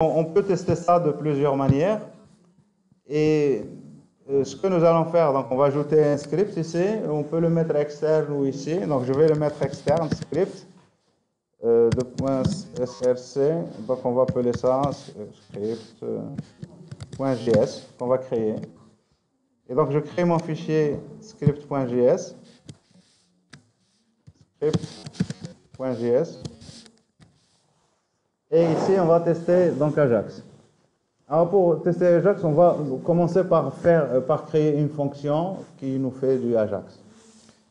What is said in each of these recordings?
On peut tester ça de plusieurs manières. Et ce que nous allons faire, donc on va ajouter un script ici. On peut le mettre externe ou ici. Donc je vais le mettre externe, script de .src. Donc on va appeler ça script.js qu'on va créer. Et donc je crée mon fichier script.js. Script.js. Et ici, on va tester donc Ajax. Alors pour tester Ajax, on va commencer par créer une fonction qui nous fait du Ajax.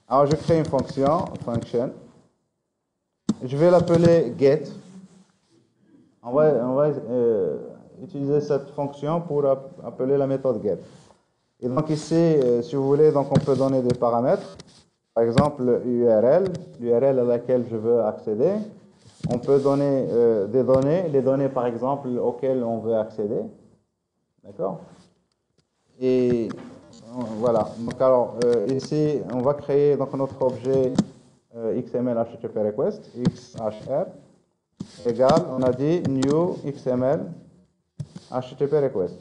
Alors je crée une fonction. Je vais l'appeler get. On va utiliser cette fonction pour appeler la méthode get. Et donc ici, si vous voulez, donc on peut donner des paramètres. Par exemple, l'URL à laquelle je veux accéder. On peut donner des données, les données par exemple auxquelles on veut accéder. D'accord? Et voilà. Donc alors ici, on va créer donc notre objet XML HTTP request, XHR, égale, on a dit new XML HTTP request.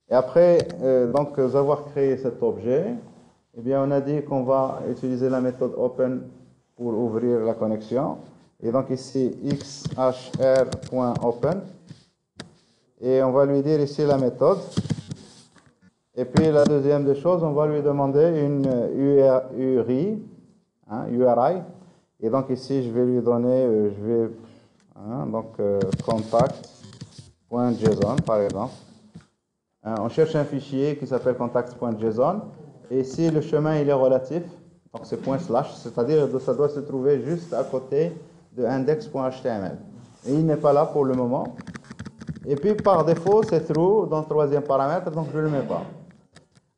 Et après donc avoir créé cet objet, eh bien on a dit qu'on va utiliser la méthode open pour ouvrir la connexion. Et donc ici, xhr.open. Et on va lui dire ici la méthode. Et puis la deuxième des choses, on va lui demander une URI. Et donc ici, je vais lui donner, contact.json par exemple. On cherche un fichier qui s'appelle contact.json. Et ici, le chemin, il est relatif. Donc c'est /, c'est-à-dire que ça doit se trouver juste à côté de index.html. Et il n'est pas là pour le moment. Et puis par défaut, c'est true dans le troisième paramètre, donc je ne le mets pas.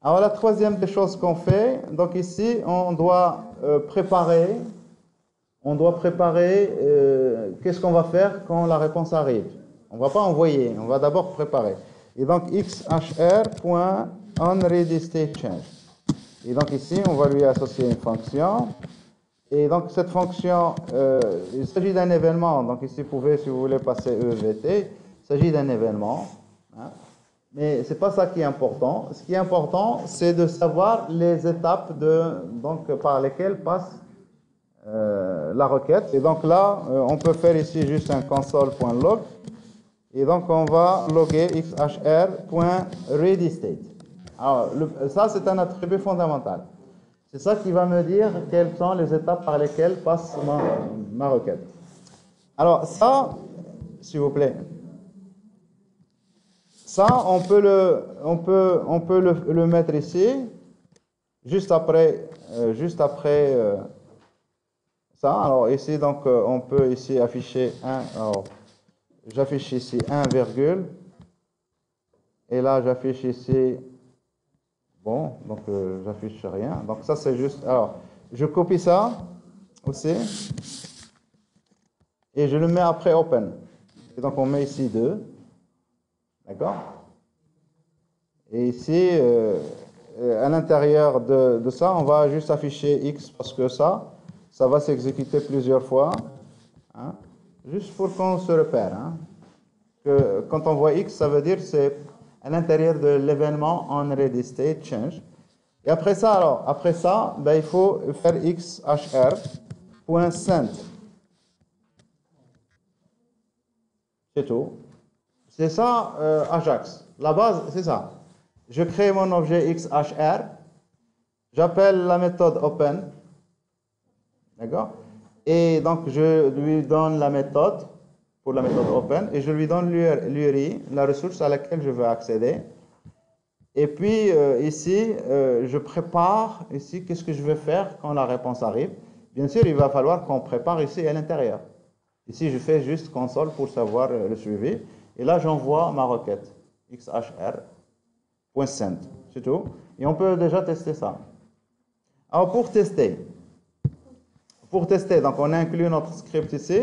Alors la troisième des choses qu'on fait, donc ici, on doit préparer qu'est-ce qu'on va faire quand la réponse arrive. On ne va pas envoyer, on va d'abord préparer. Et donc xhr.onReadyStateChange. Et donc ici, on va lui associer une fonction. Et donc cette fonction, il s'agit d'un événement. Donc ici, vous pouvez, si vous voulez, passer EVT. Il s'agit d'un événement. Hein. Mais ce n'est pas ça qui est important. Ce qui est important, c'est de savoir les étapes par lesquelles passe la requête. Et donc là, on peut faire ici juste un console.log. Et donc on va loguer xhr.readyState. Alors, ça, c'est un attribut fondamental. C'est ça qui va me dire quelles sont les étapes par lesquelles passe ma requête. Alors, ça, s'il vous plaît, ça, on peut le mettre ici, juste après ça. Alors, ici, donc, on peut ici afficher 1. Alors, j'affiche ici 1, et là, j'affiche ici. Bon, donc j'affiche rien. Donc ça, c'est juste... Alors, je copie ça aussi. Et je le mets après open. Et donc, on met ici 2. D'accord? Et ici, à l'intérieur de ça, on va juste afficher X parce que ça va s'exécuter plusieurs fois. Hein? Juste pour qu'on se repère. Hein? Que quand on voit X, ça veut dire c'est à l'intérieur de l'événement onReadyStateChange. Et après ça, ben, il faut faire xhr.send. C'est tout. C'est ça, Ajax. La base, c'est ça. Je crée mon objet xhr. J'appelle la méthode open. D'accord? Et donc, je lui donne la méthode pour la méthode open, et je lui donne l'URI, la ressource à laquelle je veux accéder. Et puis, ici, je prépare, ici, qu'est-ce que je vais faire quand la réponse arrive. Bien sûr, il va falloir qu'on prépare ici à l'intérieur. Ici, je fais juste console pour savoir le suivi. Et là, j'envoie ma requête, xhr.send. C'est tout. Et on peut déjà tester ça. Alors, pour tester, donc on inclut notre script ici.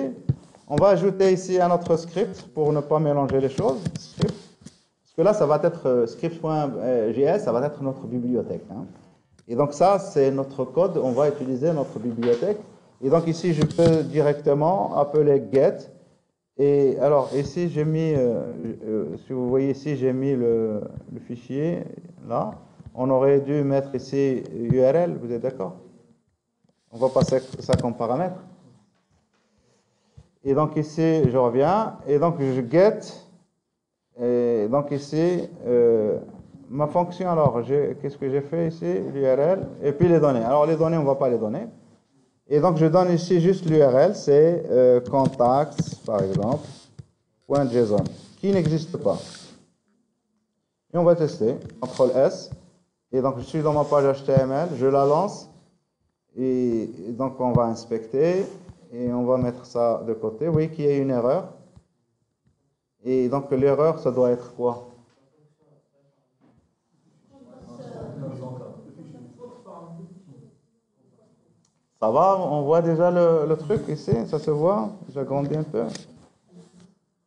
On va ajouter ici un autre script pour ne pas mélanger les choses. Script. Parce que là, ça va être script.js, ça va être notre bibliothèque. Hein. Et donc ça, c'est notre code. On va utiliser notre bibliothèque. Et donc ici, je peux directement appeler get. Et alors, ici, j'ai mis, si vous voyez ici, j'ai mis le fichier là. On aurait dû mettre ici URL, vous êtes d'accord? On va passer ça comme paramètre. Et donc ici, je reviens, et donc je get, et donc ici, ma fonction, alors, qu'est-ce que j'ai fait ici? L'URL, et puis les données. Alors, les données, on ne va pas les donner. Et donc, je donne ici juste l'URL, c'est contacts, par exemple, .json, qui n'existe pas. Et on va tester, CTRL S, et donc je suis dans ma page HTML, je la lance, et donc on va inspecter, et on va mettre ça de côté. Vous voyez qu'il y a une erreur. Et donc l'erreur, ça doit être quoi? Ça va, on voit déjà le truc ici, ça se voit? J'agrandis un peu.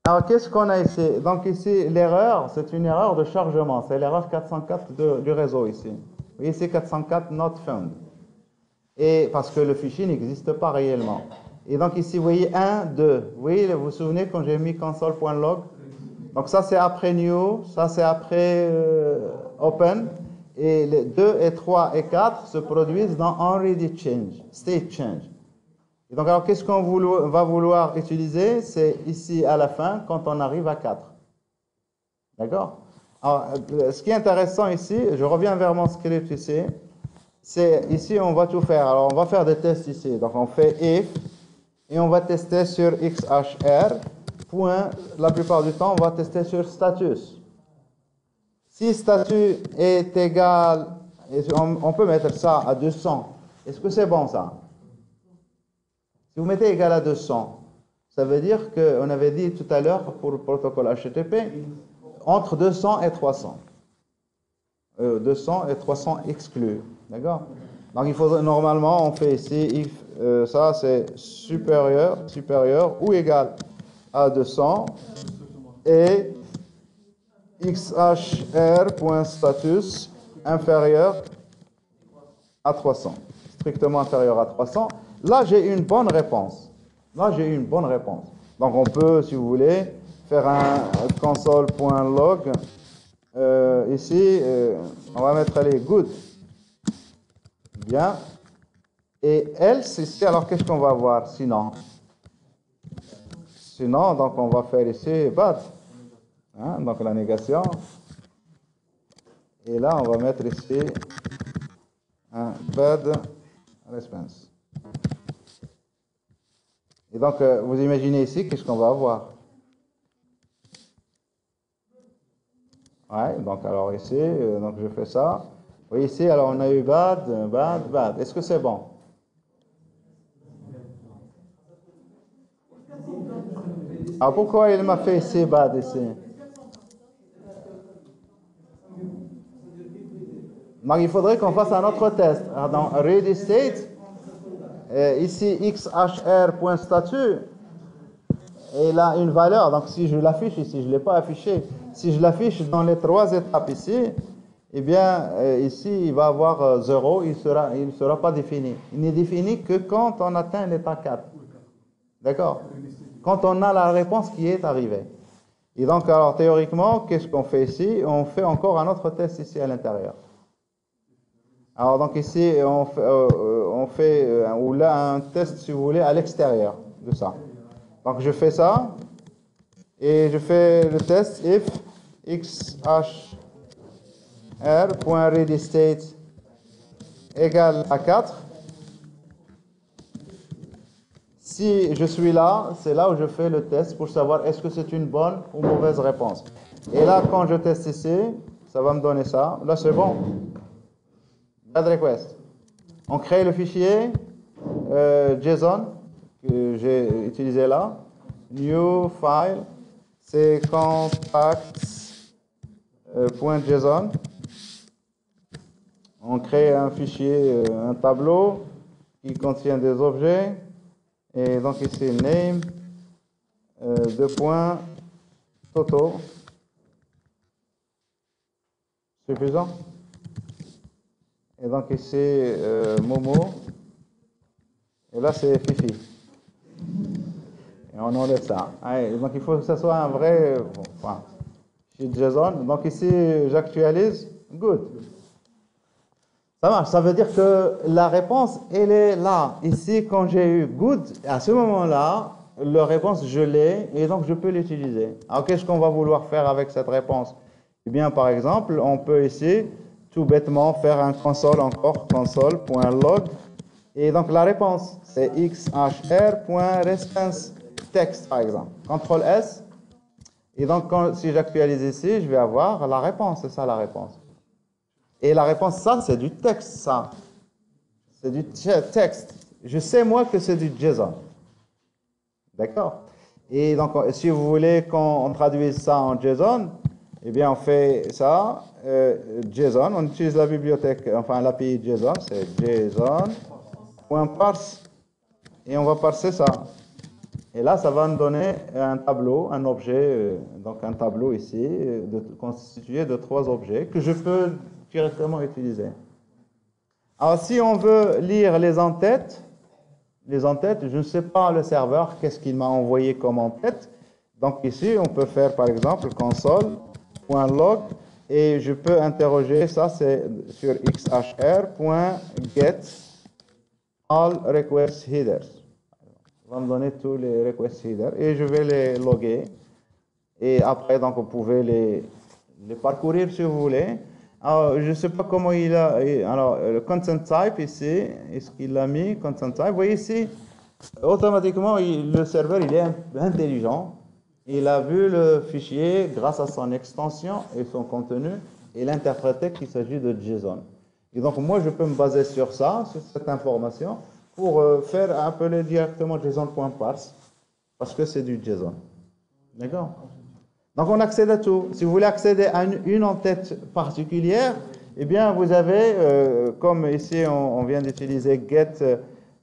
Alors qu'est-ce qu'on a ici? Donc ici, l'erreur, c'est une erreur de chargement. C'est l'erreur 404 du réseau ici. Vous voyez ici 404 not found. Et parce que le fichier n'existe pas réellement. Et donc ici, vous voyez 1, 2. Vous vous souvenez quand j'ai mis console.log? Donc ça, c'est après new, ça, c'est après open. Et les 2 et 3 et 4 se produisent dans already change, state change. Et donc, alors, qu'est-ce qu'on va vouloir utiliser? C'est ici à la fin, quand on arrive à 4. D'accord? Alors, ce qui est intéressant ici, je reviens vers mon script ici, c'est ici, on va tout faire. Alors, on va faire des tests ici. Donc, on fait if, et on va tester sur XHR. Point, la plupart du temps, on va tester sur status. Si statut est égal, on peut mettre ça à 200. Est-ce que c'est bon ça? Si vous mettez égal à 200, ça veut dire qu'on avait dit tout à l'heure pour le protocole HTTP, entre 200 et 300. 200 et 300 exclus. D'accord? Donc il faut normalement, on fait ici, if, ça c'est supérieur ou égal à 200 et xhr.status inférieur à 300, strictement inférieur à 300. Là, j'ai une bonne réponse. Donc, on peut, si vous voulez, faire un console.log. Ici, on va mettre les good. Bien. Et else, ici, alors qu'est-ce qu'on va voir sinon? Sinon, donc, on va faire ici bad. Hein, donc, la négation. Et là, on va mettre ici un bad response. Et donc, vous imaginez ici, qu'est-ce qu'on va avoir? Ouais, donc alors ici, donc je fais ça. Oui, ici, alors on a eu bad. Est-ce que c'est bon? Alors pourquoi il m'a fait ici bad ici? Donc il faudrait qu'on fasse un autre test. Dans ready state, ici xhr.statut, et là une valeur. Donc si je l'affiche ici, je ne l'ai pas affiché. Si je l'affiche dans les 3 étapes ici, eh bien ici il va avoir 0, il ne sera pas défini. Il n'est défini que quand on atteint l'état 4. D'accord? Quand on a la réponse qui est arrivée. Et donc alors théoriquement, qu'est-ce qu'on fait ici? On fait encore un autre test ici à l'intérieur. Alors donc ici, on fait ou là un test, si vous voulez, à l'extérieur de ça. Donc je fais ça, et je fais le test if xhr.readyState égale à 4. Si je suis là, c'est là où je fais le test pour savoir est-ce que c'est une bonne ou mauvaise réponse. Et là, quand je teste ici, ça va me donner ça. Là, c'est bon. Bad request. On crée le fichier JSON que j'ai utilisé là. New file, c'est contacts.json. On crée un fichier, un tableau qui contient des objets. Et donc ici, name, Toto. Suffisant. Et donc ici, Momo. Et là, c'est Fifi. Et on enlève ça. Allez, donc il faut que ça soit un vrai, enfin, chez JSON. Donc ici, j'actualise, good. Ça marche, ça veut dire que la réponse, elle est là. Ici, quand j'ai eu good, à ce moment-là, la réponse, je l'ai, et donc je peux l'utiliser. Alors, qu'est-ce qu'on va vouloir faire avec cette réponse? Eh bien, par exemple, on peut ici, tout bêtement, faire un console encore, console.log, et donc la réponse, c'est xhr.response text, par exemple. CTRL S, et donc si j'actualise ici, je vais avoir la réponse, c'est ça la réponse. Et la réponse, ça, c'est du texte, ça. C'est du texte. Je sais, moi, que c'est du JSON. D'accord? Et donc, si vous voulez qu'on traduise ça en JSON, eh bien, on fait ça, JSON, on utilise la bibliothèque, enfin, l'API JSON, c'est JSON.parse, et on va parser ça. Et là, ça va nous donner un tableau, un objet, donc un tableau ici, constitué de 3 objets que je peux directement utiliser. Alors, si on veut lire les en-têtes, je ne sais pas le serveur, qu'est-ce qu'il m'a envoyé comme en-tête. Donc ici, on peut faire par exemple console.log et je peux interroger, ça c'est sur xhr.get all request headers. On va me donner tous les request headers et je vais les loguer. Et après, donc, vous pouvez les parcourir si vous voulez. Alors, je ne sais pas comment il a... Alors, le content type ici, est-ce qu'il l'a mis, content type? Vous voyez ici, automatiquement, le serveur, il est intelligent. Il a vu le fichier grâce à son extension et son contenu. Il a interprété qu'il s'agit de JSON. Et donc, moi, je peux me baser sur ça, sur cette information, pour faire appeler directement JSON.parse, parce que c'est du JSON. D'accord? Donc, on accède à tout. Si vous voulez accéder à une en-tête particulière, eh bien, vous avez, comme ici, on vient d'utiliser get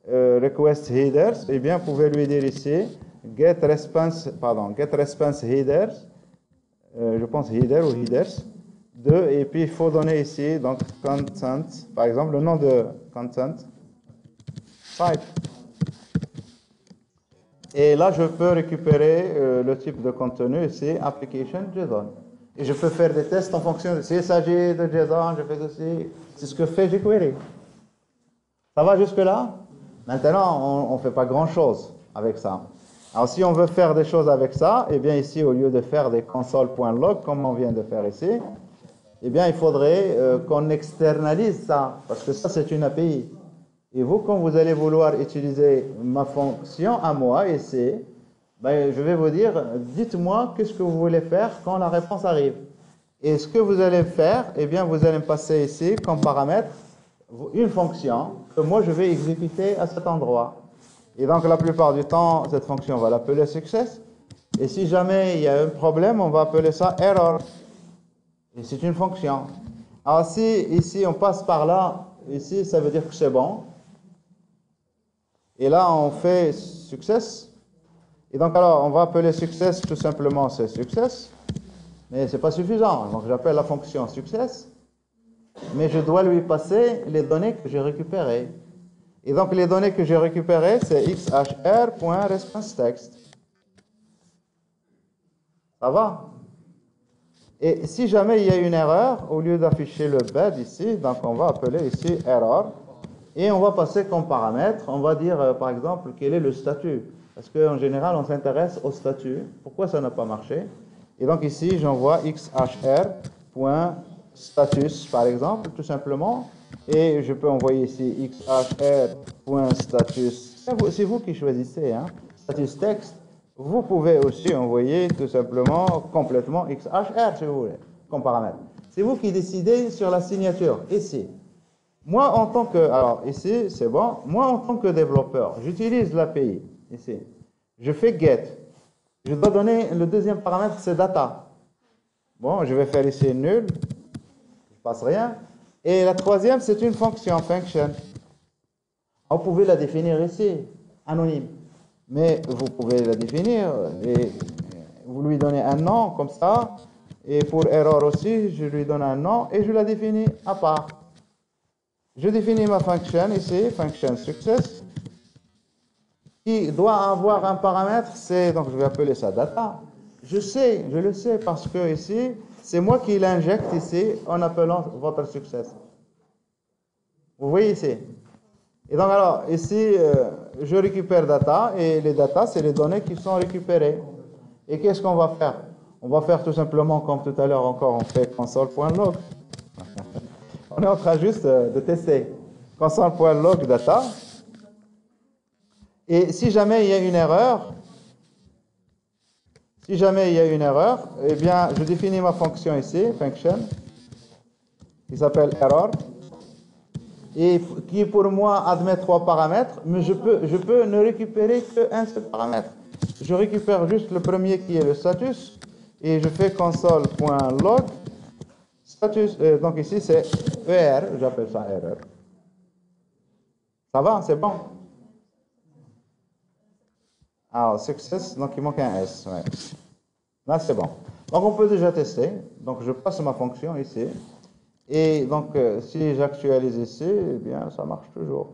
request headers, eh bien, vous pouvez lui dire ici, get response headers, je pense header ou headers, et puis il faut donner ici, donc, content, par exemple, le nom de content, type. Et là, je peux récupérer le type de contenu ici, application JSON. Et je peux faire des tests en fonction de s'il s'agit de JSON, je fais ceci. C'est ce que fait jQuery. Ça va jusque-là? Maintenant, on ne fait pas grand-chose avec ça. Alors, si on veut faire des choses avec ça, eh bien ici, au lieu de faire des console.log, comme on vient de faire ici, eh bien, il faudrait qu'on externalise ça, parce que ça, c'est une API. Et vous, quand vous allez vouloir utiliser ma fonction à moi, ici, ben, je vais vous dire, dites-moi qu'est-ce que vous voulez faire quand la réponse arrive. Et ce que vous allez faire, eh bien, vous allez me passer ici, comme paramètre, une fonction que moi, je vais exécuter à cet endroit. Et donc, la plupart du temps, cette fonction, on va l'appeler success. Et si jamais il y a un problème, on va appeler ça error. Et c'est une fonction. Alors, si ici, on passe par là, ici, ça veut dire que c'est bon. Et là, on fait success. Et donc, alors, on va appeler success, tout simplement, c'est success. Mais ce n'est pas suffisant. Donc, j'appelle la fonction success. Mais je dois lui passer les données que j'ai récupérées. Et donc, les données que j'ai récupérées, c'est xhr.responseText. Ça va? Et si jamais il y a une erreur, au lieu d'afficher le bed ici, donc on va appeler ici error. Et on va passer comme paramètre, on va dire par exemple quel est le statut. Parce qu'en général, on s'intéresse au statut. Pourquoi ça n'a pas marché? Et donc ici, j'envoie xhr.status par exemple, tout simplement. Et je peux envoyer ici xhr.status. C'est vous qui choisissez, hein? Status texte. Vous pouvez aussi envoyer tout simplement complètement xhr si vous voulez, comme paramètre. C'est vous qui décidez sur la signature, ici. Moi, en tant que... Alors, ici, c'est bon. Moi, en tant que développeur, j'utilise l'API, ici. Je fais get. Je dois donner le deuxième paramètre, c'est data. Bon, je vais faire ici nul. Je passe rien. Et la troisième, c'est une fonction, function. Vous pouvez la définir ici, anonyme. Mais vous pouvez la définir et vous lui donnez un nom, comme ça. Et pour error aussi, je lui donne un nom et je la définis à part. Je définis ma fonction ici, function success. qui doit avoir un paramètre, c'est, donc je vais appeler ça data. Je le sais, parce que ici, c'est moi qui l'injecte ici en appelant votre success. Vous voyez ici. Et donc alors, ici, je récupère data, et les data, c'est les données qui sont récupérées. Et qu'est-ce qu'on va faire? On va faire tout simplement, comme tout à l'heure encore, on fait console.log. On est en train juste de tester console.log data. Et si jamais il y a une erreur, eh bien, je définis ma fonction ici, function, qui s'appelle error, et qui pour moi admet 3 paramètres, mais je peux ne récupérer qu'un seul paramètre. Je récupère juste le premier qui est le status, et je fais console.log status, donc ici c'est ER, j'appelle ça erreur. Ça va, c'est bon? Alors, success, donc il manque un S. Ouais. Là, c'est bon. Donc, on peut déjà tester. Donc, je passe ma fonction ici. Et donc, si j'actualise ici, eh bien, ça marche toujours.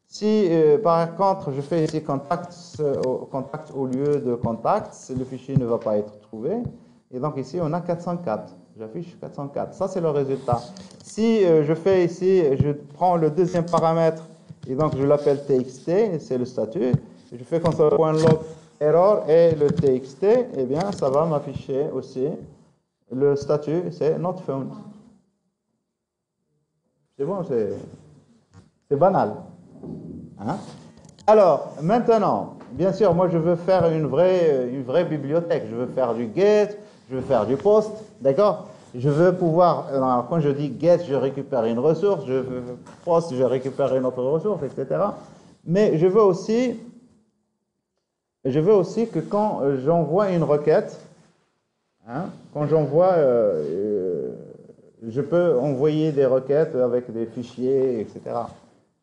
Si, par contre, je fais ici contact au lieu de contact, le fichier ne va pas être trouvé. Et donc, ici, on a 404. J'affiche 404. Ça, c'est le résultat. Si je fais ici, je prends le deuxième paramètre, et donc je l'appelle txt, c'est le statut. Je fais console.log error et le txt, eh bien, ça va m'afficher aussi le statut, c'est not found. C'est bon, c'est banal. Hein? Alors, maintenant, bien sûr, moi, je veux faire une vraie bibliothèque. Je veux faire du get, je veux faire du post, d'accord? Je veux pouvoir, alors, quand je dis get, je récupère une ressource, je veux post, je récupère une autre ressource, etc. Mais je veux aussi que quand j'envoie une requête, hein, quand j'envoie, je peux envoyer des requêtes avec des fichiers, etc.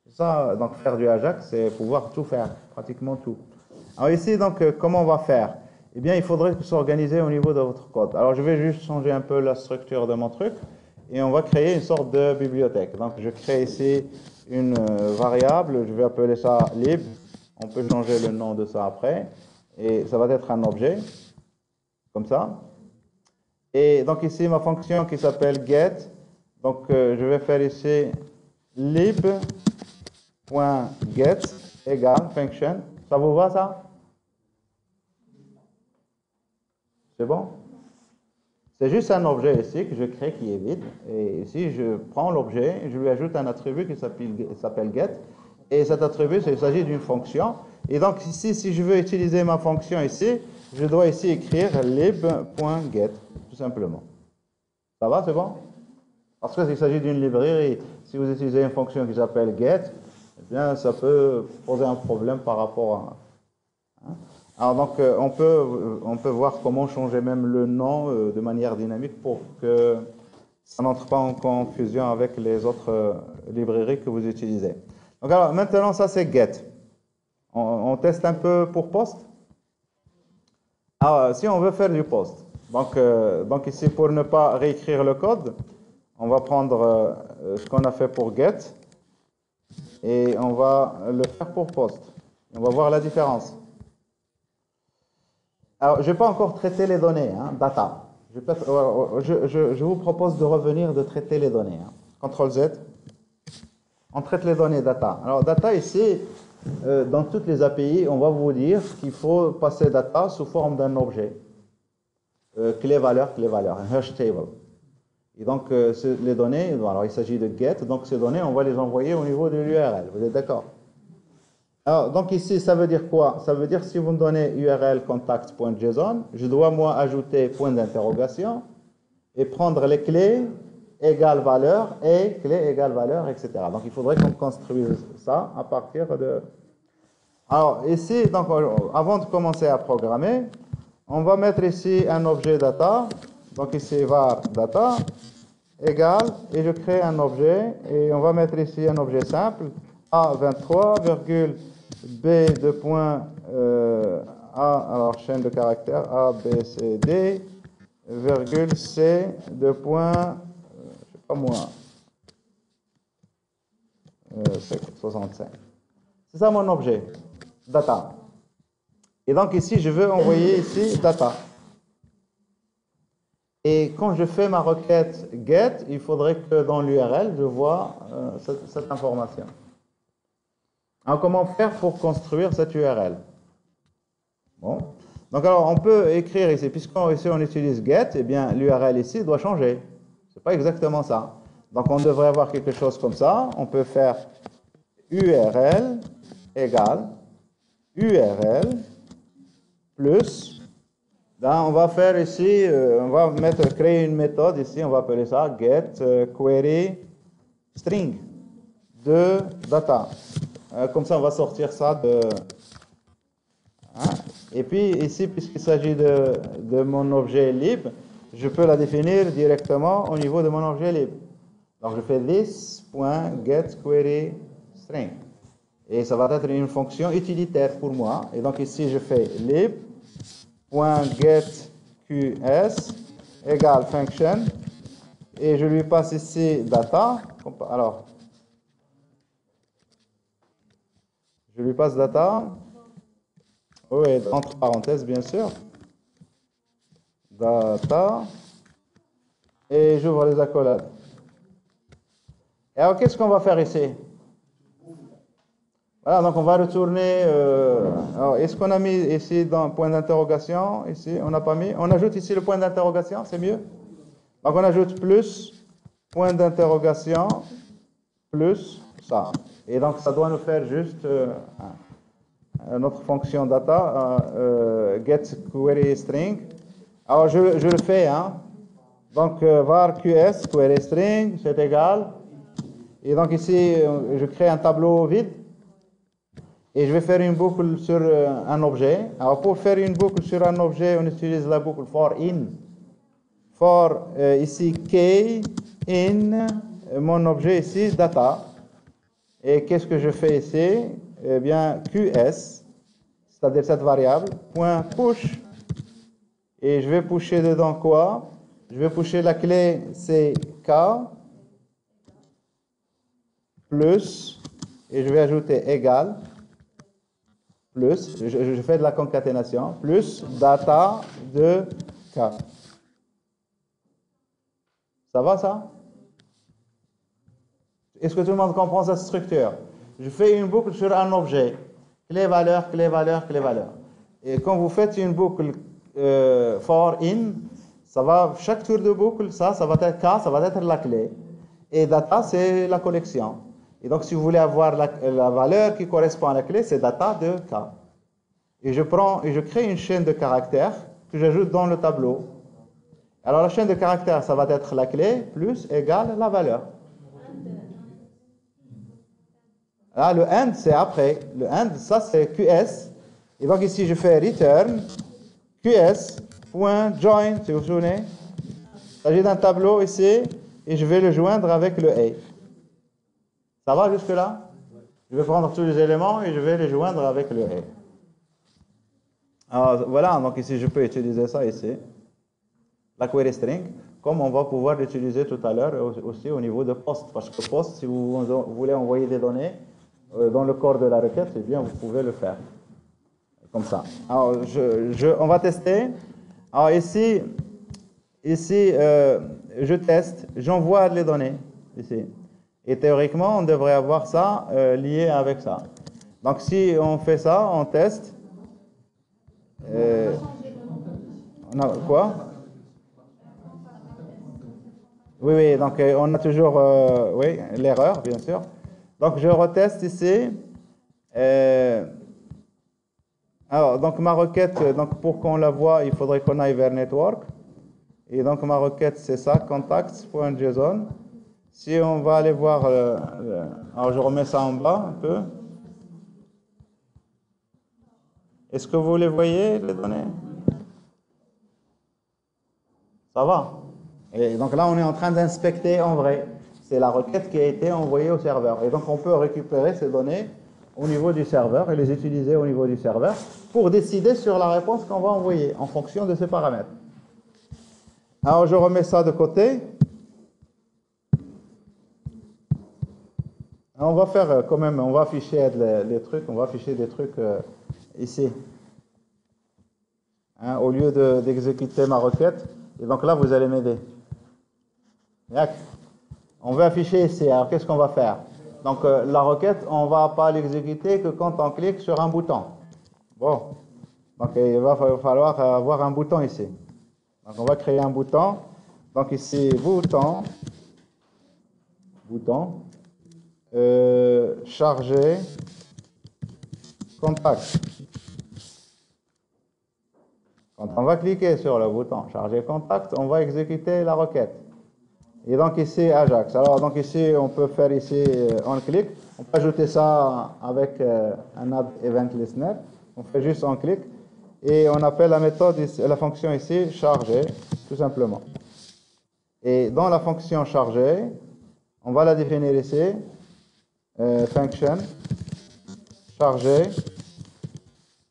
Ça, donc faire du Ajax, c'est pouvoir tout faire, pratiquement tout. Alors ici, donc, comment on va faire? Eh bien, il faudrait s'organiser au niveau de votre code. Alors, je vais juste changer un peu la structure de mon truc, et on va créer une sorte de bibliothèque. Donc, je crée ici une variable, je vais appeler ça lib. On peut changer le nom de ça après, et ça va être un objet, comme ça. Et donc ici, ma fonction qui s'appelle get, donc je vais faire ici lib.get égale function. Ça vous va ça? C'est bon? C'est juste un objet ici que je crée qui est vide. Et ici, je prends l'objet, je lui ajoute un attribut qui s'appelle get. Et cet attribut, il s'agit d'une fonction. Et donc ici, si je veux utiliser ma fonction ici, je dois ici écrire lib.get, tout simplement. Ça va, c'est bon? Parce qu'il s'agit d'une librairie. Si vous utilisez une fonction qui s'appelle get, eh bien, ça peut poser un problème par rapport à... Hein? Alors, donc, on peut voir comment changer même le nom de manière dynamique pour que ça n'entre pas en confusion avec les autres librairies que vous utilisez. Donc, alors, maintenant, ça, c'est get. On teste un peu pour post. Alors, si on veut faire du post, donc ici, pour ne pas réécrire le code, on va prendre ce qu'on a fait pour get et on va le faire pour post. On va voir la différence. Alors, je n'ai pas encore traité les données, hein, data. Je vous propose de revenir de traiter les données. Hein. CTRL Z. On traite les données data. Alors, data ici, dans toutes les API, on va vous dire qu'il faut passer data sous forme d'un objet. Clé-valeur, un hash table. Et donc, les données, alors il s'agit de get, donc ces données, on va les envoyer au niveau de l'URL. Vous êtes d'accord? Alors, donc ici, ça veut dire quoi? Ça veut dire si vous me donnez URL contact.json, je dois moi ajouter point d'interrogation et prendre les clés égale valeur et clé égale valeur, etc. Donc, il faudrait qu'on construise ça à partir de... Alors, ici, donc, avant de commencer à programmer, on va mettre ici un objet data. Donc, ici, var data égale, et je crée un objet, et on va mettre ici un objet simple, A23, B de point A, alors chaîne de caractères, A, B, C, D, virgule C de point, je sais pas moi, 65. C'est ça mon objet. data. Et donc ici, je veux envoyer ici data. Et quand je fais ma requête get, il faudrait que dans l'URL, je vois cette information. Alors, comment faire pour construire cette URL? Bon. Donc, alors, on peut écrire ici, puisqu'ici on utilise get, eh bien, l'URL ici doit changer. C'est pas exactement ça. Donc, on devrait avoir quelque chose comme ça. On peut faire URL égale URL plus. Là, on va faire ici, on va créer une méthode ici, on va appeler ça get query string de data. Comme ça, on va sortir ça de. Hein? Et puis ici, puisqu'il s'agit de mon objet libre, je peux la définir directement au niveau de mon objet libre. Donc, je fais this.getQueryString. Et ça va être une fonction utilitaire pour moi. Et donc, ici, je fais lib.getQS égale function. Et je lui passe ici data. Alors, je lui passe data. Oui, entre parenthèses, bien sûr. Data. Et j'ouvre les accolades. Et alors, qu'est-ce qu'on va faire ici? Voilà, donc on va retourner. Alors, est-ce qu'on a mis ici dans point d'interrogation? Ici, on n'a pas mis. On ajoute ici le point d'interrogation, c'est mieux? Donc, on ajoute plus, point d'interrogation, plus ça. Et donc, ça doit nous faire juste notre fonction data, getQueryString. Alors, je le fais, hein. Donc, var QS, queryString, c'est égal. Et donc, ici, je crée un tableau vide. Et je vais faire une boucle sur un objet. Alors, pour faire une boucle sur un objet, on utilise la boucle for in. For, ici, k, in, mon objet ici, data. Et qu'est-ce que je fais ici? Eh bien, QS, c'est-à-dire cette variable, point push. Et je vais pusher dedans quoi? Je vais pusher la clé, c'est K, plus, et je vais ajouter égal, plus, je fais de la concaténation, plus data de K. Ça va, ça? Est-ce que tout le monde comprend cette structure? Je fais une boucle sur un objet, clé valeur, clé valeur, clé valeur. Et quand vous faites une boucle for in, ça va, chaque tour de boucle, ça va être K, ça va être la clé. Et data, c'est la collection. Et donc, si vous voulez avoir la valeur qui correspond à la clé, c'est data de K. Et je crée une chaîne de caractères que j'ajoute dans le tableau. Alors, la chaîne de caractères, ça va être la clé plus égale la valeur. Là, le end, c'est après. Le end, ça, c'est QS. Et donc, ici, je fais return QS.join, si vous vous souvenez. Il s'agit d'un tableau ici, et je vais le joindre avec le A. Ça va jusque-là? Je vais prendre tous les éléments et je vais les joindre avec le A. Alors, voilà, donc ici, je peux utiliser ça ici. La query string, comme on va pouvoir l'utiliser tout à l'heure aussi au niveau de post. Parce que post, si vous voulez envoyer des données dans le corps de la requête, eh bien, vous pouvez le faire. Comme ça. Alors, on va tester. Alors, ici je teste, j'envoie les données, ici. Et théoriquement, on devrait avoir ça lié avec ça. Donc, si on fait ça, on teste. On a quoi? Oui, donc on a toujours oui, l'erreur, bien sûr. Donc, je reteste ici. Alors, donc ma requête, donc pour qu'on la voie, il faudrait qu'on aille vers network. Et donc ma requête, c'est ça, contacts.json. Si on va aller voir, alors je remets ça en bas un peu. Est-ce que vous les voyez, les données? Ça va? Et donc là, on est en train d'inspecter en vrai. C'est la requête qui a été envoyée au serveur. Et donc on peut récupérer ces données au niveau du serveur et les utiliser au niveau du serveur pour décider sur la réponse qu'on va envoyer en fonction de ces paramètres. Alors, je remets ça de côté. On va faire quand même, on va afficher les trucs, on va afficher des trucs ici. Hein, au lieu d'exécuter ma requête. Et donc là, vous allez m'aider. On veut afficher ici. Alors, qu'est-ce qu'on va faire? Donc, la requête, on ne va pas l'exécuter que quand on clique sur un bouton. Bon. Donc, il va falloir avoir un bouton ici. Donc, on va créer un bouton. Donc, ici, bouton. Charger. Contact. Quand on va cliquer sur le bouton charger contact, on va exécuter la requête. Et donc ici, Ajax. Alors, donc ici, on peut faire ici, on clique. On peut ajouter ça avec un add event listener. On fait juste on clique. Et on appelle la méthode, la fonction ici, charger, tout simplement. Et dans la fonction charger, on va la définir ici, function, charger.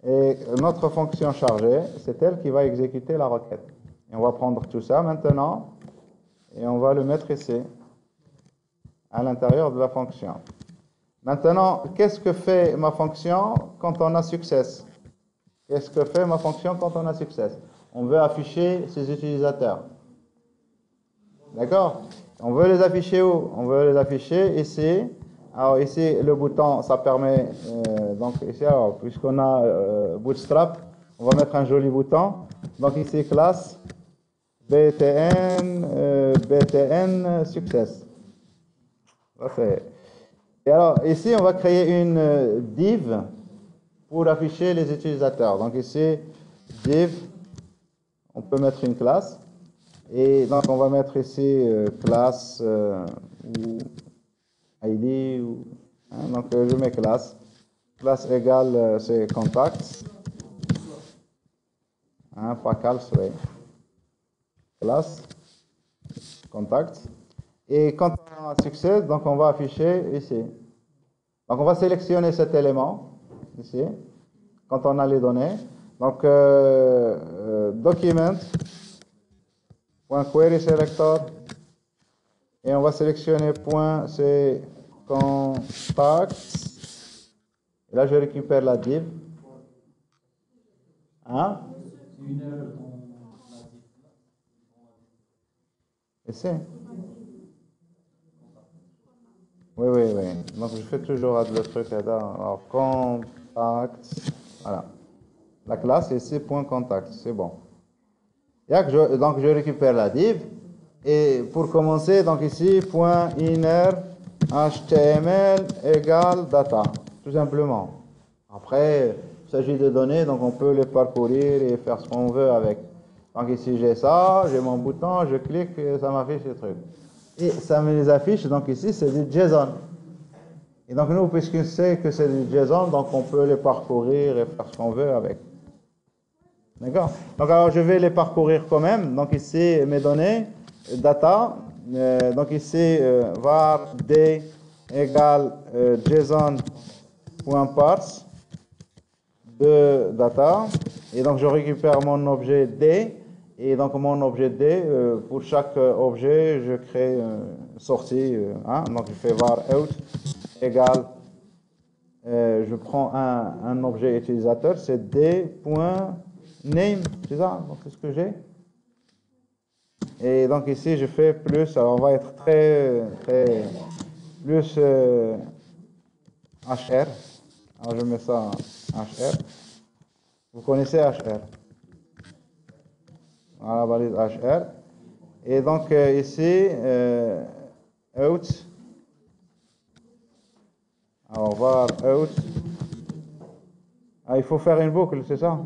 Et notre fonction chargée, c'est elle qui va exécuter la requête. Et on va prendre tout ça maintenant et on va le mettre ici, à l'intérieur de la fonction. Maintenant, qu'est-ce que fait ma fonction quand on a success? Qu'est-ce que fait ma fonction quand on a success? On veut afficher ses utilisateurs. D'accord? On veut les afficher où? On veut les afficher ici. Alors ici, le bouton, ça permet, donc ici, alors, puisqu'on a Bootstrap, on va mettre un joli bouton. Donc ici, classe, BTN success. Et alors ici, on va créer une div pour afficher les utilisateurs. Donc ici, div, on peut mettre une classe. Et donc on va mettre ici classe ou ID, hein, donc je mets classe. Classe égale, c'est contacts. Hein, pas calls, oui. Classe, contacts. Et quand on a succès, donc on va afficher ici. Donc on va sélectionner cet élément, ici, quand on a les données. Donc document, .query selector, et on va sélectionner .c'est contacts. Et là, je récupère la div. Hein? Ici? Oui, oui, oui. Donc, je fais toujours le truc là. Alors, contact. Voilà. La classe, ici, .contact. C'est bon. Donc, je récupère la div. Et pour commencer, donc ici, .inner HTML égale data. Tout simplement. Après, il s'agit de données, donc on peut les parcourir et faire ce qu'on veut avec. Donc ici, j'ai ça, j'ai mon bouton, je clique et ça m'affiche les trucs. Et ça me les affiche, donc ici, c'est du JSON. Et donc nous, puisqu'on sait que c'est du JSON, donc on peut les parcourir et faire ce qu'on veut avec. D'accord? Donc alors, je vais les parcourir quand même. Donc ici, mes données, data. Donc ici, var d égale JSON.parse de data. Et donc je récupère mon objet D. Et donc mon objet D, pour chaque objet, je crée une sortie. Hein, donc je fais var out égale, je prends un objet utilisateur, c'est D.name, c'est ça? Donc c'est ce que j'ai. Et donc ici je fais plus, alors on va être très plus HR. Alors je mets ça HR. Vous connaissez HR? Voilà, valide HR. Et donc ici, out. Alors var out. Ah, il faut faire une boucle, c'est ça?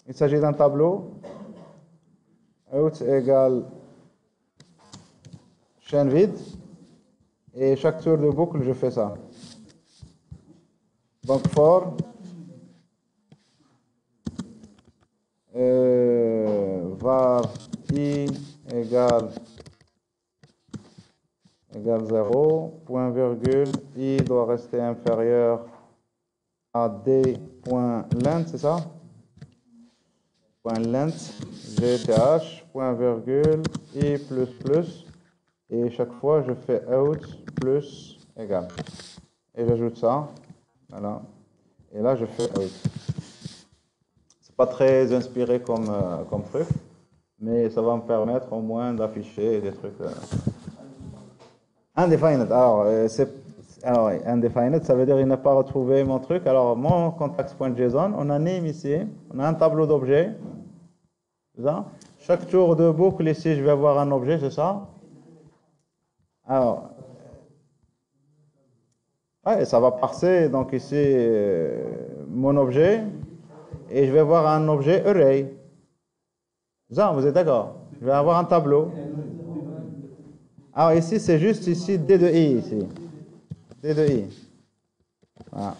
Il s'agit d'un tableau. Out égale chaîne vide. Et chaque tour de boucle, je fais ça. Donc for var I égale 0, point virgule, I doit rester inférieur à D.length, c'est ça? Point length, GTH, point virgule, I++, et chaque fois je fais out plus égal. Et j'ajoute ça. Voilà. Et là, je fais oui. C'est pas très inspiré comme truc, mais ça va me permettre au moins d'afficher des trucs. Undefined. Alors, undefined, ça veut dire qu'il n'a pas retrouvé mon truc. Alors, mon context.json, on anime ici. On a un tableau d'objets. C'est ça? Chaque tour de boucle ici, je vais avoir un objet, c'est ça? Alors, ouais, ça va parser, donc ici, mon objet, et je vais avoir un objet array. Ça, vous êtes d'accord? Je vais avoir un tableau. Alors ici, c'est juste ici D de I, ici. D de I. Voilà.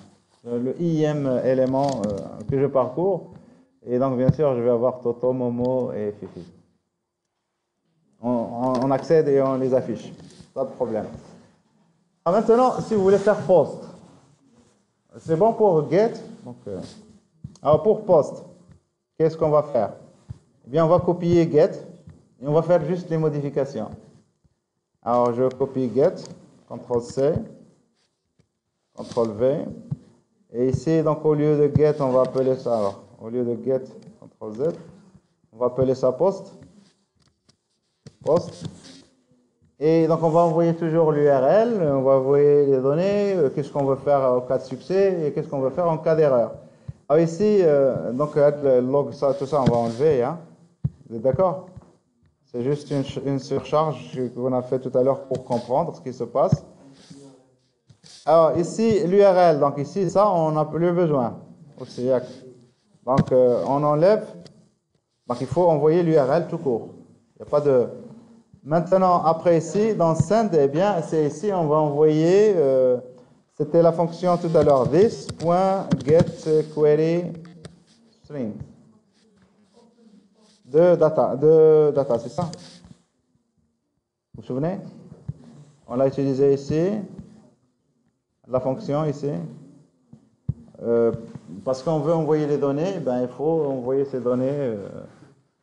Le ième élément que je parcours. Et donc, bien sûr, je vais avoir Toto, Momo et Fifi. On accède et on les affiche. Pas de problème. Alors maintenant, si vous voulez faire post, c'est bon pour get. Donc, alors pour post, qu'est-ce qu'on va faire? Eh bien, on va copier get et on va faire juste les modifications. Alors, je copie get, CTRL-C, CTRL-V. Et ici, donc, au lieu de get, on va appeler ça, alors, au lieu de get, CTRL-Z, on va appeler ça post. Post. Et donc, on va envoyer toujours l'URL, on va envoyer les données, qu'est-ce qu'on veut faire au cas de succès et qu'est-ce qu'on veut faire en cas d'erreur. Alors ici, donc, le log, ça, tout ça, on va enlever, hein. Vous êtes d'accord? C'est juste une surcharge qu'on a fait tout à l'heure pour comprendre ce qui se passe. Alors ici, l'URL, donc ici, ça, on n'a plus besoin. Aussi, donc, on enlève. Donc, il faut envoyer l'URL tout court. Il n'y a pas de... Maintenant, après ici, dans send, eh bien, c'est ici, on va envoyer, c'était la fonction tout à l'heure, this.getQueryString. De data, c'est ça? Vous vous souvenez? On l'a utilisé ici, la fonction ici. Parce qu'on veut envoyer les données, ben, il faut envoyer ces données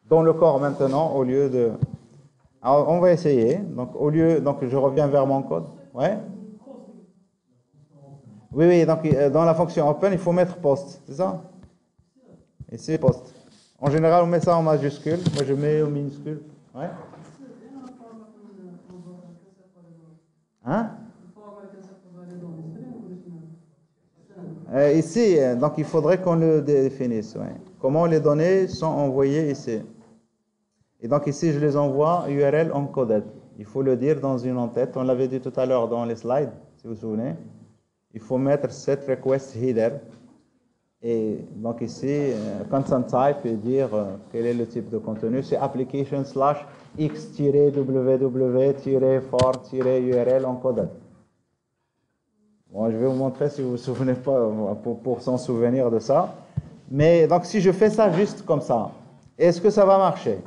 dans le corps maintenant, au lieu de... Alors, on va essayer. Donc, donc je reviens vers mon code. Ouais. Oui, donc dans la fonction open, il faut mettre post, c'est ça? Ici, post. En général, on met ça en majuscule. Moi, je mets en minuscule. Ouais. Hein? Ici, donc il faudrait qu'on le définisse. Ouais. Comment les données sont envoyées ici? Et donc ici, je les envoie URL encoded. Il faut le dire dans une en-tête. On l'avait dit tout à l'heure dans les slides, si vous vous souvenez. Il faut mettre set request header. Et donc ici, constant type et dire quel est le type de contenu. C'est application/x-www-for-url encoded. Bon, je vais vous montrer si vous ne vous souvenez pas, pour s'en souvenir de ça. Mais donc si je fais ça juste comme ça, est-ce que ça va marcher?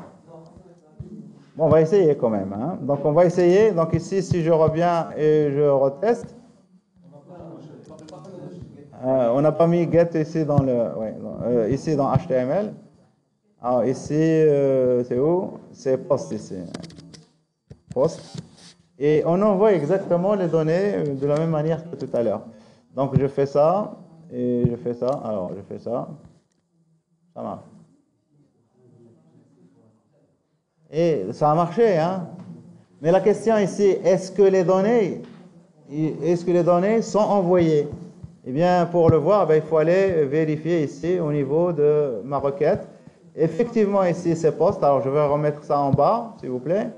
Bon, on va essayer quand même. Hein. Donc, on va essayer. Donc, ici, si je reviens et je reteste, on n'a pas mis get ici dans ici dans HTML. Alors, ici, c'est où? C'est post ici. Post. Et on envoie exactement les données de la même manière que tout à l'heure. Donc, je fais ça et je fais ça. Alors, je fais ça. Ça marche. Et ça a marché, hein? Mais la question ici, est-ce que les données sont envoyées? Eh bien, pour le voir, ben, il faut aller vérifier ici au niveau de ma requête. Effectivement, ici, c'est post. Alors, je vais remettre ça en bas, s'il vous plaît.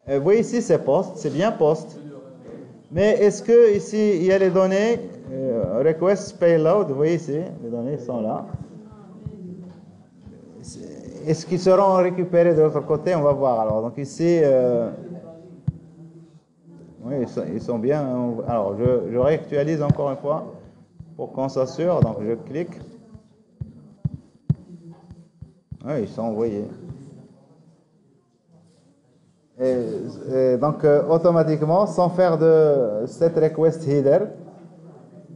Vous voyez ici, c'est post. C'est bien post. Mais est-ce que ici, il y a les données request payload? Vous voyez ici, les données sont là. Est-ce qu'ils seront récupérés de l'autre côté? On va voir. Alors, donc ici, oui, ils sont bien. Alors, je réactualise encore une fois pour qu'on s'assure. Donc, je clique. Oui, ils sont envoyés. Et donc, automatiquement, sans faire de set request header,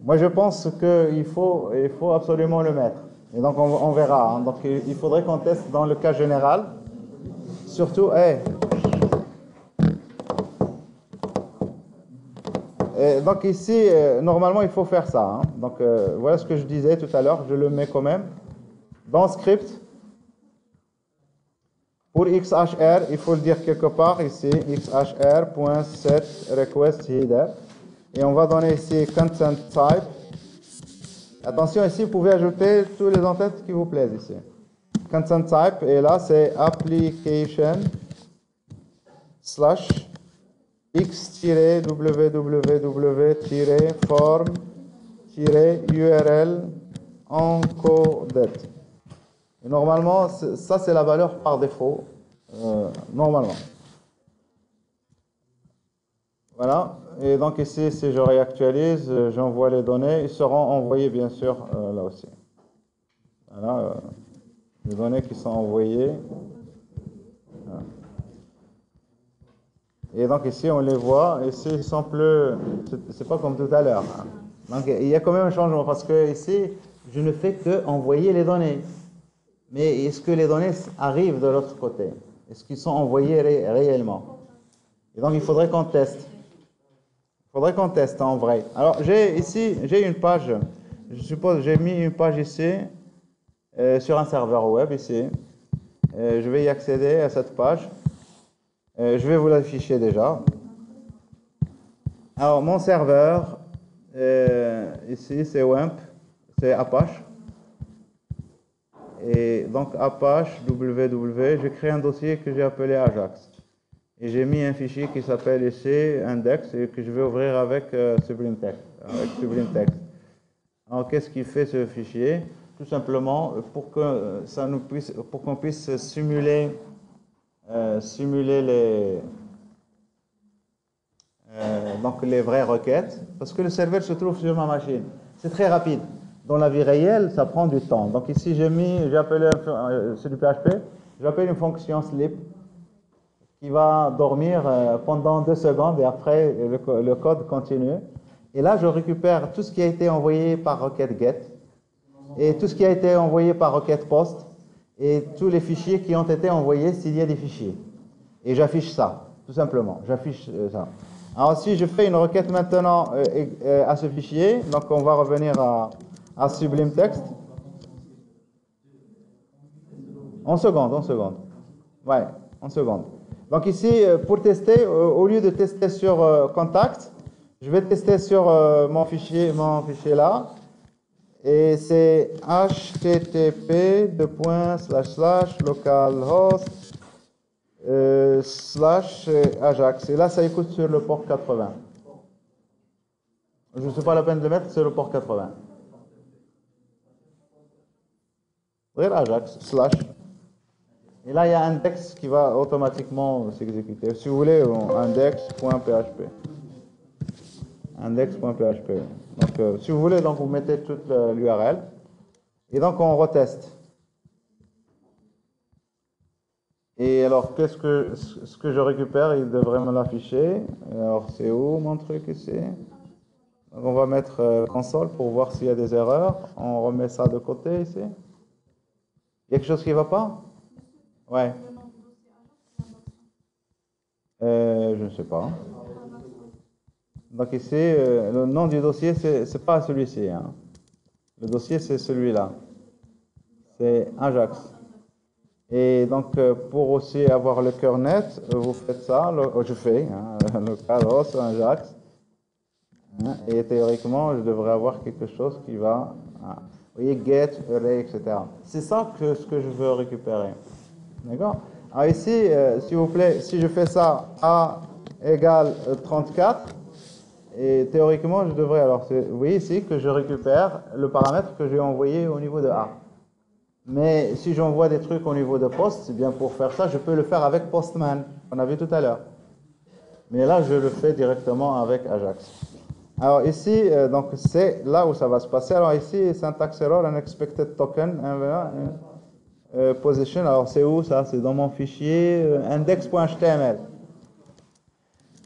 moi, je pense qu'il faut absolument le mettre. Et donc, on verra. Hein. Donc, il faudrait qu'on teste dans le cas général. Surtout, Donc ici, normalement, il faut faire ça. Hein. Donc voilà ce que je disais tout à l'heure, je le mets quand même. Dans script, pour XHR, il faut le dire quelque part ici, XHR.setRequestHeader. Et on va donner ici consent type. Attention, ici, vous pouvez ajouter tous les entêtes qui vous plaisent ici. Consent type, et là, c'est application / x-www-form-url encoded. Et normalement, ça, c'est la valeur par défaut, normalement. Voilà. Et donc ici, si je réactualise, j'envoie les données, ils seront envoyés bien sûr là aussi. Voilà, les données qui sont envoyées. Voilà. Et donc ici, on les voit, ici, ils sont plus, c'est pas comme tout à l'heure. Hein. Donc il y a quand même un changement, parce que ici, je ne fais que envoyer les données. Mais est-ce que les données arrivent de l'autre côté? Est-ce qu'ils sont envoyés réellement? Et donc il faudrait qu'on teste. Il faudrait qu'on teste en vrai. Alors, j'ai une page, je suppose, j'ai mis une page ici, sur un serveur web ici. Je vais y accéder à cette page. Je vais vous l'afficher déjà. Alors, mon serveur, ici, c'est WAMP, c'est Apache. Et donc, Apache, www, j'ai créé un dossier que j'ai appelé Ajax. Et j'ai mis un fichier qui s'appelle ici index et que je vais ouvrir avec Sublime Text. Alors qu'est-ce qu'il fait ce fichier? Tout simplement pour que pour qu'on puisse simuler donc les vraies requêtes, parce que le serveur se trouve sur ma machine. C'est très rapide. Dans la vie réelle, ça prend du temps. Donc ici j'ai appelé c'est du PHP, j'appelle une fonction sleep qui va dormir pendant 2 secondes et après le code continue. Et là, je récupère tout ce qui a été envoyé par requête get et tout ce qui a été envoyé par requête post et tous les fichiers qui ont été envoyés s'il y a des fichiers. Et j'affiche ça, tout simplement. J'affiche ça. Alors, si je fais une requête maintenant à ce fichier, donc on va revenir à Sublime Text. En seconde. Ouais, en seconde. Donc ici, pour tester, au lieu de tester sur contact, je vais tester sur mon fichier là. Et c'est http://localhost /Ajax. Et là, ça écoute sur le port 80. Je ne sais pas la peine de le mettre sur le port 80. Ajax /. Et là, il y a index qui va automatiquement s'exécuter. Si vous voulez, index.php. Index.php. Donc, si vous voulez, donc, vous mettez toute l'URL. Et donc, on reteste. Et alors, ce que je récupère, il devrait me l'afficher. Alors, c'est où mon truc ici? Donc, on va mettre console pour voir s'il y a des erreurs. On remet ça de côté ici. Il y a quelque chose qui ne va pas? Ouais. Je ne sais pas. Donc ici, le nom du dossier, c'est pas celui-ci. Hein. Le dossier, c'est celui-là. C'est Ajax. Et donc, pour aussi avoir le cœur net, vous faites ça. Je fais localhost Ajax. Hein, et théoriquement, je devrais avoir quelque chose qui va... Hein, vous voyez, get, array, etc. C'est ça ce que je veux récupérer. D'accord? Alors ici, s'il vous plaît, si je fais ça, A égale 34, et théoriquement, je devrais, alors, vous voyez ici que je récupère le paramètre que j'ai envoyé au niveau de A. Mais si j'envoie des trucs au niveau de post, c'est bien pour faire ça, je peux le faire avec Postman, on a vu tout à l'heure. Mais là, je le fais directement avec Ajax. Alors ici, donc c'est là où ça va se passer. Alors ici, syntax error, unexpected token, position. Alors c'est où ça? C'est dans mon fichier index.html.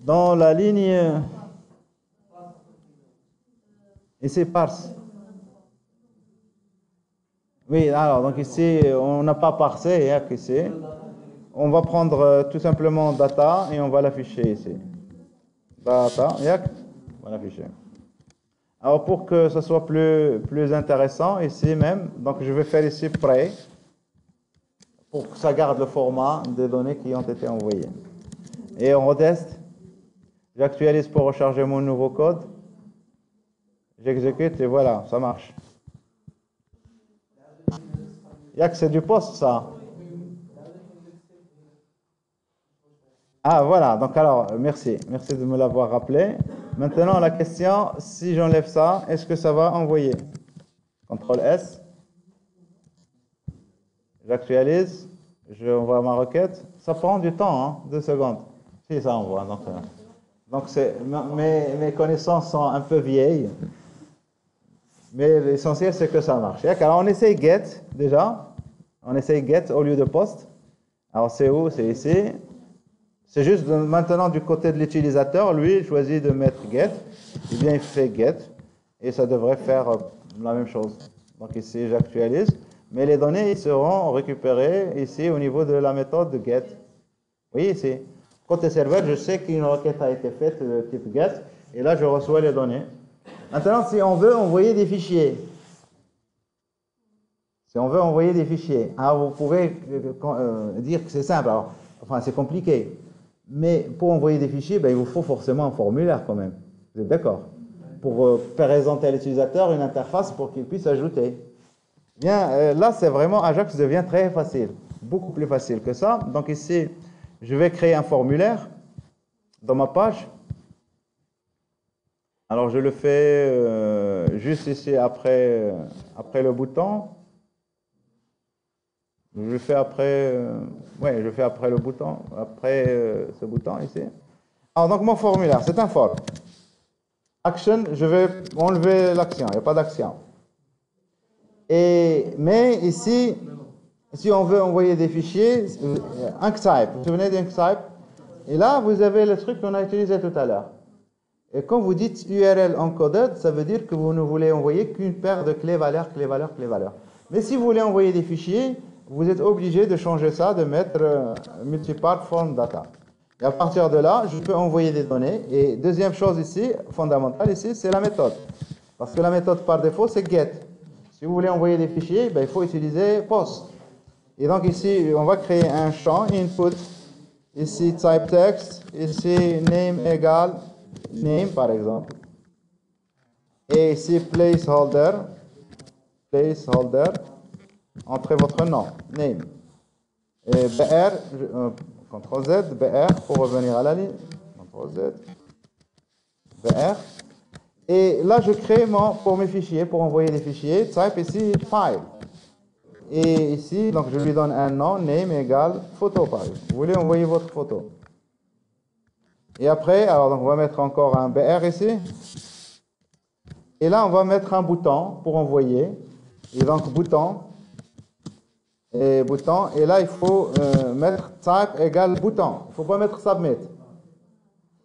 Dans la ligne, et c'est parse. Oui, alors donc ici, on n'a pas parsé ici. On va prendre tout simplement data et on va l'afficher ici. Data, on va l'afficher. Alors, pour que ce soit plus intéressant, ici même, donc je vais faire ici prêt, pour que ça garde le format des données qui ont été envoyées. Et on reteste. J'actualise pour recharger mon nouveau code. J'exécute et voilà, ça marche. Il y a que c'est du poste, ça. Ah, voilà. Donc, alors, merci. Merci de me l'avoir rappelé. Maintenant, la question, si j'enlève ça, est-ce que ça va envoyer? CTRL S. J'actualise. Je envoie ma requête. Ça prend du temps, hein, 2 secondes. Si, ça envoie. Donc mes connaissances sont un peu vieilles. Mais l'essentiel, c'est que ça marche. Alors, on essaye get, déjà. On essaye get au lieu de post. Alors, c'est où? C'est ici. C'est juste maintenant du côté de l'utilisateur. Lui, il choisit de mettre get. Eh bien, il fait get. Et ça devrait faire la même chose. Donc, ici, j'actualise. Mais les données ils seront récupérées ici au niveau de la méthode de get. Oui, ici. Côté serveur, je sais qu'une requête a été faite de type get. Et là, je reçois les données. Maintenant, si on veut envoyer des fichiers. Si on veut envoyer des fichiers. Alors, vous pouvez dire que c'est simple. Alors, enfin, c'est compliqué. Mais pour envoyer des fichiers, ben, il vous faut forcément un formulaire quand même. Vous êtes d'accord? Pour présenter à l'utilisateur une interface pour qu'il puisse ajouter. Bien, là, c'est vraiment, Ajax devient très facile. Beaucoup plus facile que ça. Donc ici, je vais créer un formulaire dans ma page. Alors, je le fais juste ici après le bouton. Je le fais après, ouais, je fais après le bouton, après ce bouton ici. Alors, donc mon formulaire, c'est un form. Action, je vais enlever l'action, il n'y a pas d'action. Mais ici, si on veut envoyer des fichiers, Enctype, vous vous souvenez d'Enctype? Et là, vous avez le truc qu'on a utilisé tout à l'heure. Et quand vous dites URL encoded, ça veut dire que vous ne voulez envoyer qu'une paire de clés-valeurs, clés-valeurs, clés-valeurs. Mais si vous voulez envoyer des fichiers, vous êtes obligé de changer ça, de mettre multipart form data. Et à partir de là, je peux envoyer des données. Et deuxième chose ici, fondamentale ici, c'est la méthode. Parce que la méthode par défaut, c'est get. Si vous voulez envoyer des fichiers, ben, il faut utiliser post. Et donc ici, on va créer un champ input. Ici, type text. Ici, name égale name, par exemple. Et ici, placeholder. Placeholder. Entrez votre nom, name. Et BR, CTRL Z, BR, pour revenir à la ligne. CTRL Z, BR. Et là, je crée pour mes fichiers, pour envoyer des fichiers, type ici, file. Et ici, donc je lui donne un nom, name égale photo, par exemple. Vous voulez envoyer votre photo. Et après, alors donc on va mettre encore un BR ici. Et là, on va mettre un bouton pour envoyer. Et donc, bouton. Et là, il faut mettre type égale bouton. Il ne faut pas mettre submit.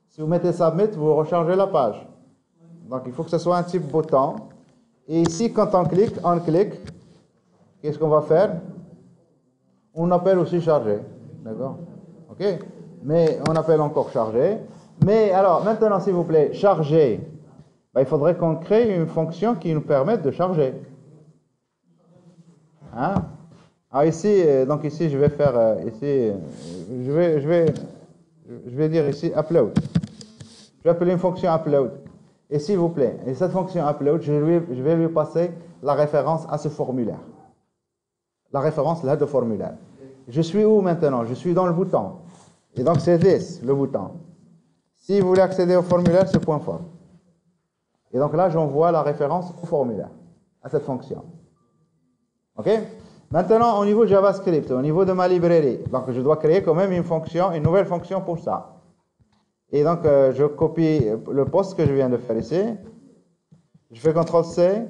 Si vous mettez submit, vous rechargez la page. Donc, il faut que ce soit un type bouton. Et ici, quand on clique, qu'est-ce qu'on va faire? On appelle aussi charger. D'accord? OK? Mais on appelle encore charger. Mais alors, maintenant, s'il vous plaît, charger. Ben, il faudrait qu'on crée une fonction qui nous permette de charger. Hein? Alors ici, donc ici, je vais faire, je vais dire ici upload. Je vais appeler une fonction upload. Et s'il vous plaît, et cette fonction upload, je vais lui passer la référence à ce formulaire. La référence là de formulaire. Je suis où maintenant? Je suis dans le bouton. Et donc c'est this, le bouton. Si vous voulez accéder au formulaire, c'est point .form. Et donc là, j'envoie la référence au formulaire, à cette fonction. OK? Maintenant, au niveau JavaScript, au niveau de ma librairie, donc je dois créer quand même une fonction, une nouvelle fonction pour ça. Et donc, je copie le post que je viens de faire ici. Je fais CTRL-C.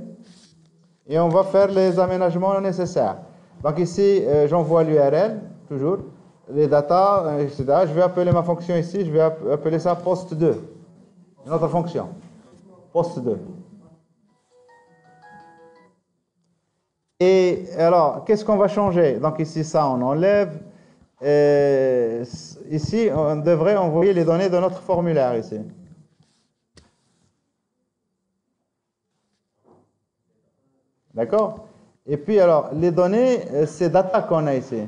Et on va faire les aménagements nécessaires. Donc ici, j'envoie l'URL, toujours, les datas, etc. Je vais appeler ma fonction ici, je vais appeler ça post2. Une autre fonction. Post2. Et alors, qu'est-ce qu'on va changer? Donc ici, ça, on enlève. Ici, on devrait envoyer les données de notre formulaire ici. D'accord? Et puis, alors, les données, c'est data qu'on a ici.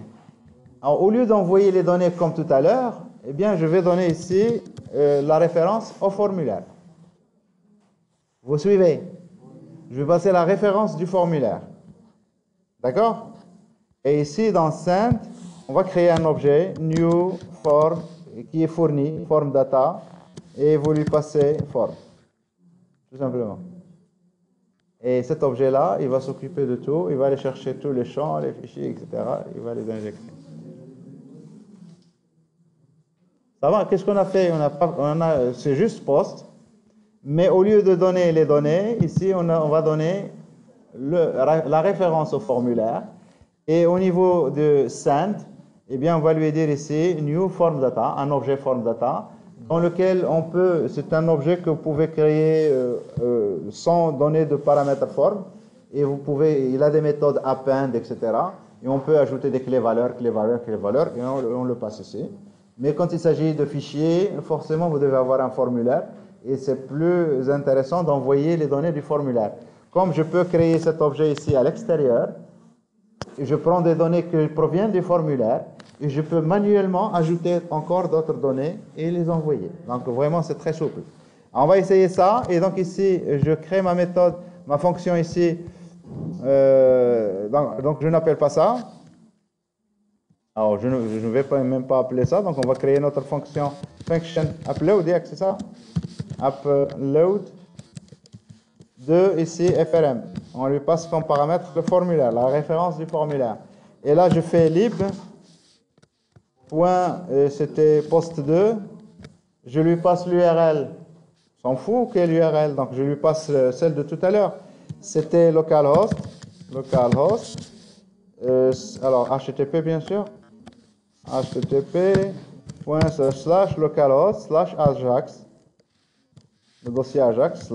Alors, au lieu d'envoyer les données comme tout à l'heure, eh bien, je vais donner ici la référence au formulaire. Vous suivez? Je vais passer la référence du formulaire. D'accord? Et ici, dans Send, on va créer un objet, new form, qui est fourni, form data, et vous lui passez form. Tout simplement. Et cet objet-là, il va s'occuper de tout, il va aller chercher tous les champs, les fichiers, etc. Il va les injecter. Ça va? Qu'est-ce qu'on a fait? C'est juste post. Mais au lieu de donner les données, ici, on va donner la référence au formulaire. Et au niveau de send, eh bien, on va lui dire ici new form data, un objet form data, dans lequel c'est un objet que vous pouvez créer sans donner de paramètres form. Et il a des méthodes append, etc. Et on peut ajouter des clés valeurs, et on le passe ici. Mais quand il s'agit de fichiers, forcément, vous devez avoir un formulaire. Et c'est plus intéressant d'envoyer les données du formulaire. Comme je peux créer cet objet ici à l'extérieur, et je prends des données qui proviennent du formulaire, et je peux manuellement ajouter encore d'autres données et les envoyer. Donc vraiment, c'est très souple. On va essayer ça. Et donc ici, je crée ma méthode, ma fonction ici. Donc je n'appelle pas ça. Alors, je ne vais même pas appeler ça. Donc, on va créer notre fonction function upload, c'est ça? Upload de ici FRM. On lui passe comme paramètre le formulaire, la référence du formulaire. Et là, je fais lib. C'était post 2. Je lui passe l'URL. S'en fout quelle URL. Donc, je lui passe celle de tout à l'heure. C'était localhost. Localhost. Alors, HTTP, bien sûr. http://localhost/ajax, le dossier Ajax, /.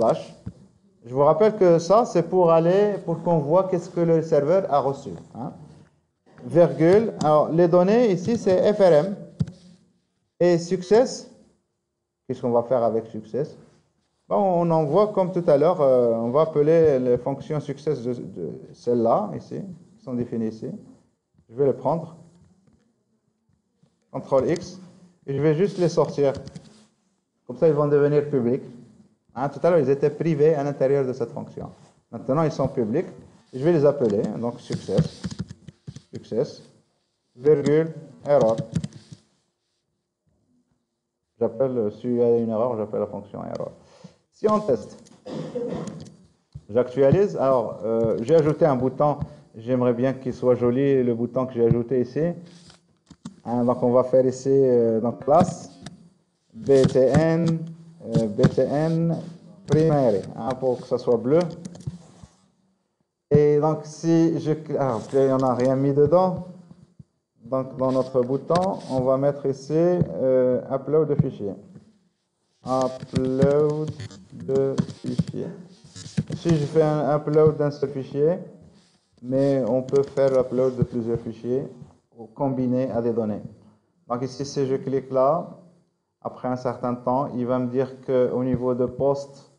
Je vous rappelle que ça, c'est pour qu'on voit qu'est-ce que le serveur a reçu. Hein. Virgule. Alors, les données ici, c'est FRM. Et success. Qu'est-ce qu'on va faire avec success? Bon, on envoie comme tout à l'heure, on va appeler les fonctions success de celles-là, ici, qui sont définies ici. Je vais les prendre. CTRL X, et je vais juste les sortir. Comme ça, ils vont devenir publics. Hein, tout à l'heure, ils étaient privés à l'intérieur de cette fonction. Maintenant, ils sont publics. Et je vais les appeler. Donc, success, virgule, error. S'il y a une erreur, j'appelle la fonction error. Si on teste, j'actualise. Alors, j'ai ajouté un bouton. J'aimerais bien qu'il soit joli, le bouton que j'ai ajouté ici. Hein, donc, on va faire ici, donc, classe, btn primary, hein, pour que ça soit bleu. Et donc, si je... Alors, on n'a rien mis dedans. Donc, dans notre bouton, on va mettre ici upload de fichier. Upload de fichier. Si je fais un upload d'un seul fichier, mais on peut faire upload de plusieurs fichiers ou combiner à des données. Donc ici, si je clique là, après un certain temps, il va me dire qu'au niveau de poste,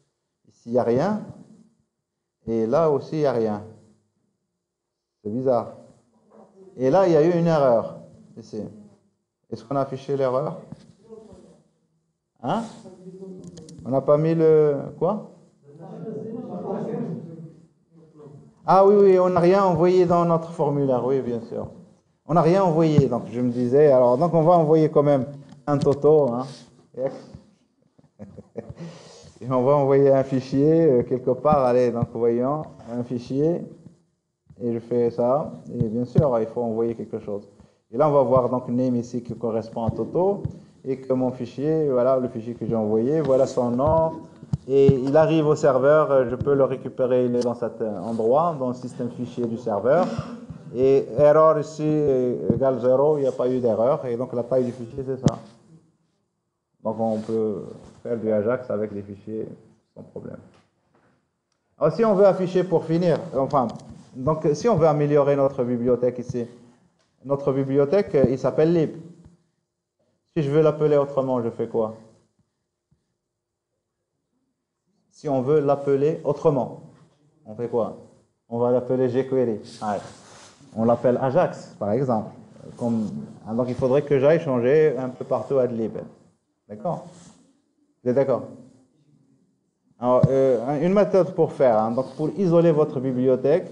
ici, il n'y a rien. Et là aussi, il n'y a rien. C'est bizarre. Et là, il y a eu une erreur. Ici. Est-ce qu'on a affiché l'erreur? Hein? On n'a pas mis le... Quoi? Ah oui, on n'a rien envoyé dans notre formulaire. Oui, bien sûr. On n'a rien envoyé. Donc, je me disais... Alors, donc, on va envoyer quand même un toto. Hein? Et on va envoyer un fichier quelque part. Allez, donc, voyons, un fichier. Et je fais ça. Et bien sûr, il faut envoyer quelque chose. Et là, on va voir donc name ici qui correspond à Toto. Et que mon fichier, voilà le fichier que j'ai envoyé, voilà son nom. Et il arrive au serveur, je peux le récupérer, il est dans cet endroit, dans le système fichier du serveur. Et erreur ici égale 0, il n'y a pas eu d'erreur. Et donc la taille du fichier, c'est ça. Donc on peut faire du Ajax avec des fichiers sans problème. Alors si on veut afficher pour finir, enfin, donc si on veut améliorer notre bibliothèque ici, notre bibliothèque, il s'appelle lib. Si je veux l'appeler autrement, je fais quoi? Si on veut l'appeler autrement, on fait quoi? on va l'appeler jQuery. Ouais. On l'appelle Ajax, par exemple. Donc, il faudrait que j'aille changer un peu partout Adlib. D'accord? Vous êtes d'accord? Alors, une méthode pour faire, hein, donc pour isoler votre bibliothèque,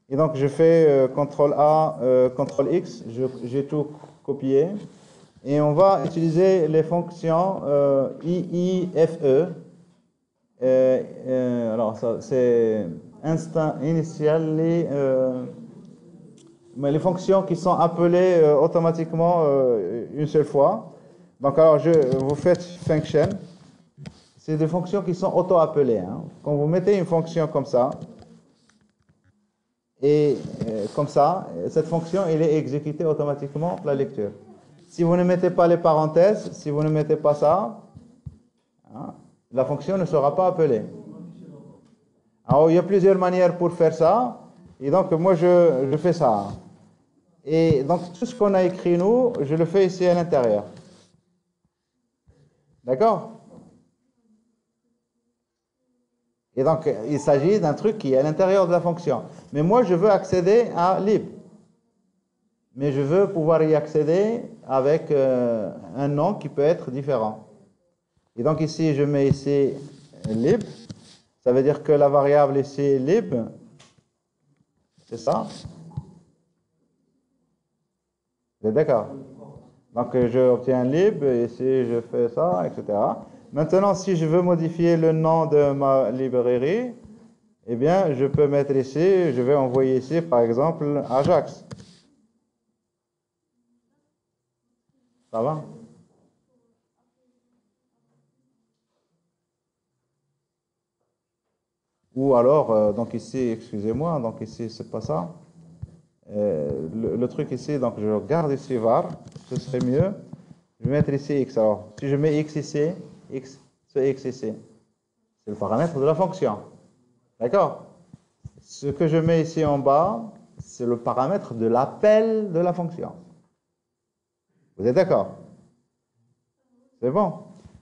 et donc je fais CTRL-A, CTRL-X, j'ai tout copié, et on va utiliser les fonctions IIFE. Alors, ça, c'est initially, mais les fonctions qui sont appelées automatiquement une seule fois. Donc, alors, vous faites function. C'est des fonctions qui sont auto-appelées. Hein. Quand vous mettez une fonction comme ça, et comme ça, cette fonction, elle est exécutée automatiquement la lecture. Si vous ne mettez pas les parenthèses, si vous ne mettez pas ça, hein, la fonction ne sera pas appelée. Alors, il y a plusieurs manières pour faire ça. Et donc, moi, je fais ça. Et donc, tout ce qu'on a écrit, nous, je le fais ici à l'intérieur. D'accord? Et donc, il s'agit d'un truc qui est à l'intérieur de la fonction. Mais moi, je veux accéder à lib. Mais je veux pouvoir y accéder avec un nom qui peut être différent. Et donc, ici, je mets ici lib. Ça veut dire que la variable ici, lib, c'est ça. Vous êtes d'accord? Donc, je obtiens lib, ici, je fais ça, etc. Maintenant, si je veux modifier le nom de ma librairie, eh bien, je peux mettre ici, je vais envoyer ici, par exemple, Ajax. Ça va? Ou alors, donc ici, excusez-moi, donc ici, c'est pas ça. Le truc ici, donc je regarde ici var, ce serait mieux. Je vais mettre ici x. Alors, si je mets x ici, ce x ici, c'est le paramètre de la fonction. D'accord? Ce que je mets ici en bas, c'est le paramètre de l'appel de la fonction. Vous êtes d'accord? C'est bon.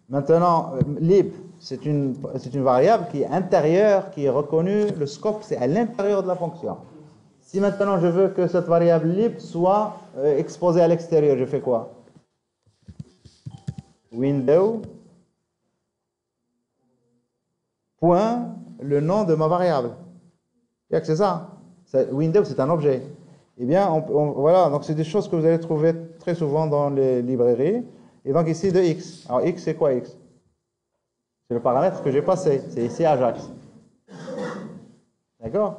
Maintenant, lib, c'est une variable qui est intérieure, qui est reconnue. Le scope, c'est à l'intérieur de la fonction. Si maintenant je veux que cette variable lib soit exposée à l'extérieur, je fais quoi? Window, point, le nom de ma variable. C'est ça. Window, c'est un objet. Eh bien, voilà, donc c'est des choses que vous allez trouver très souvent dans les librairies. Et donc ici, de x. Alors, x, c'est quoi x? C'est le paramètre que j'ai passé. C'est ici Ajax. D'accord?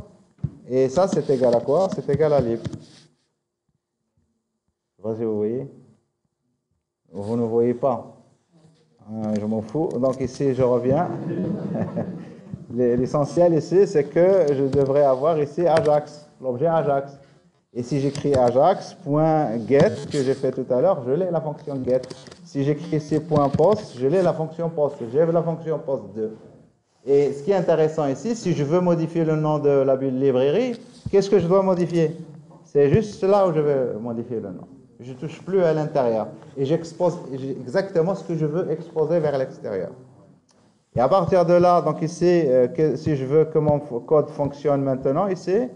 Et ça, c'est égal à quoi? C'est égal à lib. Je ne sais pas si vous voyez. Vous ne voyez pas. Je m'en fous. Donc ici, je reviens. L'essentiel ici, c'est que je devrais avoir ici Ajax, l'objet Ajax. Et si j'écris Ajax.get, que j'ai fait tout à l'heure, je l'ai la fonction get. Si j'écris ici .post, je l'ai la fonction post. J'ai la fonction post2. Et ce qui est intéressant ici, si je veux modifier le nom de la librairie, qu'est-ce que je dois modifier? C'est juste là où je vais modifier le nom. Je ne touche plus à l'intérieur. Et j'expose exactement ce que je veux exposer vers l'extérieur. Et à partir de là, donc ici, si je veux que mon code fonctionne maintenant, ici,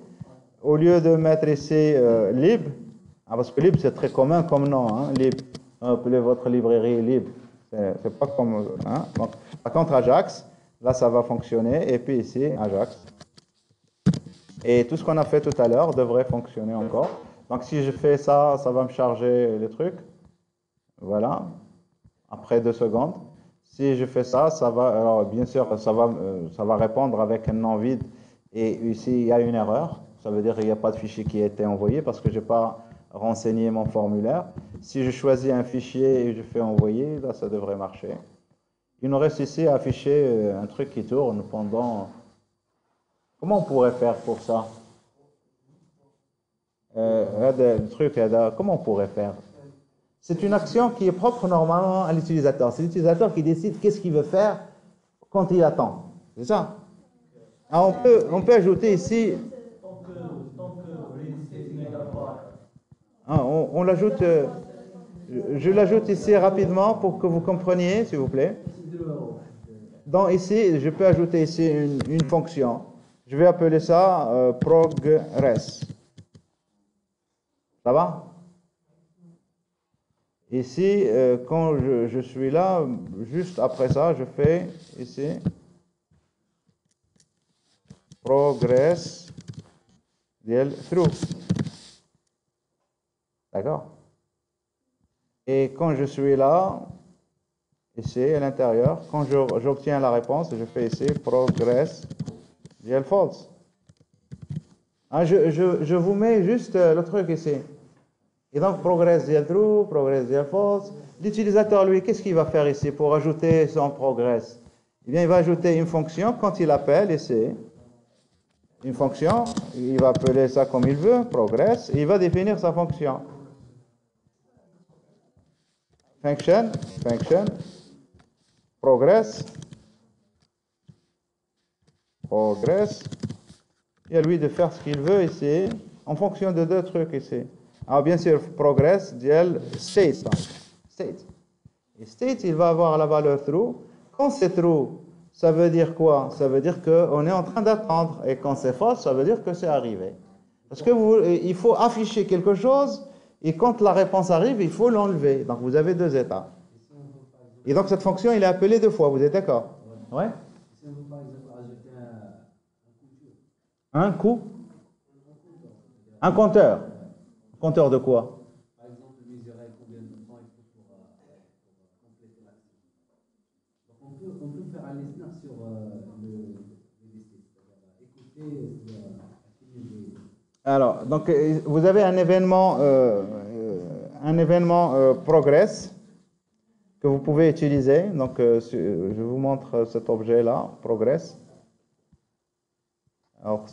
au lieu de mettre ici lib, parce que lib c'est très commun comme nom, hein, lib, appelez votre librairie lib, c'est pas comme, hein, donc, par contre Ajax, là ça va fonctionner, et puis ici Ajax. Et tout ce qu'on a fait tout à l'heure devrait fonctionner encore. Donc si je fais ça, ça va me charger les trucs, voilà, après 2 secondes. Si je fais ça, ça va, alors bien sûr, ça va répondre avec un nom vide, et ici il y a une erreur. Ça veut dire qu'il n'y a pas de fichier qui a été envoyé parce que je n'ai pas renseigné mon formulaire. Si je choisis un fichier et je fais envoyer, là, ça devrait marcher. Il nous reste ici à afficher un truc qui tourne pendant... Comment on pourrait faire pour ça? Comment on pourrait faire? C'est une action qui est propre normalement à l'utilisateur. C'est l'utilisateur qui décide qu'est-ce qu'il veut faire quand il attend. C'est ça? Alors on peut ajouter ici... on l'ajoute, je l'ajoute ici rapidement pour que vous compreniez, s'il vous plaît. Donc ici, je peux ajouter ici une fonction. Je vais appeler ça progress. Ça va? Ici, quand je suis là, juste après ça, je fais ici progress through. D'accord? Et quand je suis là, ici à l'intérieur, quand j'obtiens la réponse, je fais ici progress false. Hein, je vous mets juste le truc ici. Et donc progress true, progress false. L'utilisateur, lui, qu'est-ce qu'il va faire ici pour ajouter son progress? Eh bien, il va ajouter une fonction quand il appelle ici. Une fonction, il va appeler ça comme il veut, progress, et il va définir sa fonction. Function, progress, et à lui de faire ce qu'il veut ici, en fonction de deux trucs ici. Alors bien sûr, progress, state. Et state, il va avoir la valeur true. Quand c'est true, ça veut dire quoi? Ça veut dire qu'on est en train d'attendre. Et quand c'est false, ça veut dire que c'est arrivé. Parce que il faut afficher quelque chose, et quand la réponse arrive, il faut l'enlever. Donc vous avez deux états. Et donc cette fonction, il est appelée deux fois, vous êtes d'accord? Ouais. Si on veut par exemple ajouter un coup? Un compteur. Compteur de quoi? Par exemple, mesurer combien de temps il faut pour compléter l'action. Donc on peut faire un listener sur le DC, c'est-à-dire écouter. Alors, donc vous avez un événement progress que vous pouvez utiliser. Donc je vous montre cet objet-là, progress. Alors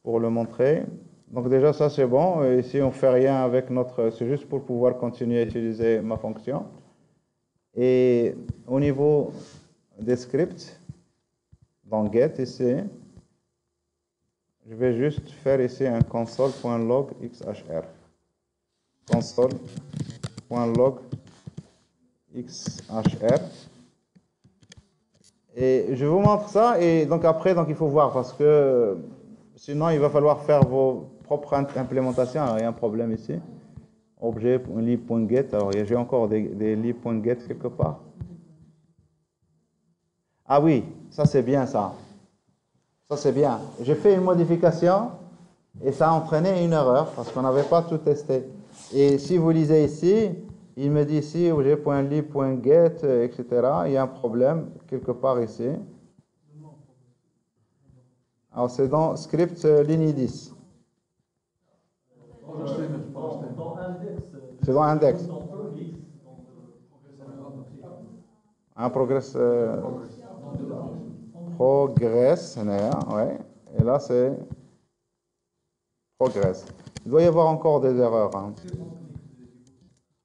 pour le montrer. Donc déjà ça c'est bon, ici on fait rien avec notre, c'est juste pour pouvoir continuer à utiliser ma fonction. Et au niveau des scripts, dans get ici, je vais juste faire ici un console.log xhr. Console.log xhr. Et je vous montre ça, et donc après, donc il faut voir, parce que sinon il va falloir faire vos propres implémentations. Alors il y a un problème ici. Objet lib.get, alors j'ai encore des lib.get quelque part. Ah oui, ça c'est bien ça. Ça c'est bien. J'ai fait une modification et ça a entraîné une erreur parce qu'on n'avait pas tout testé. Et si vous lisez ici, il me dit ici objet.lib.get, etc. Il y a un problème quelque part ici. Alors c'est dans script ligne 10. C'est dans index. Un progress. Progress, ouais. Et là c'est progress. Il doit y avoir encore des erreurs. Hein.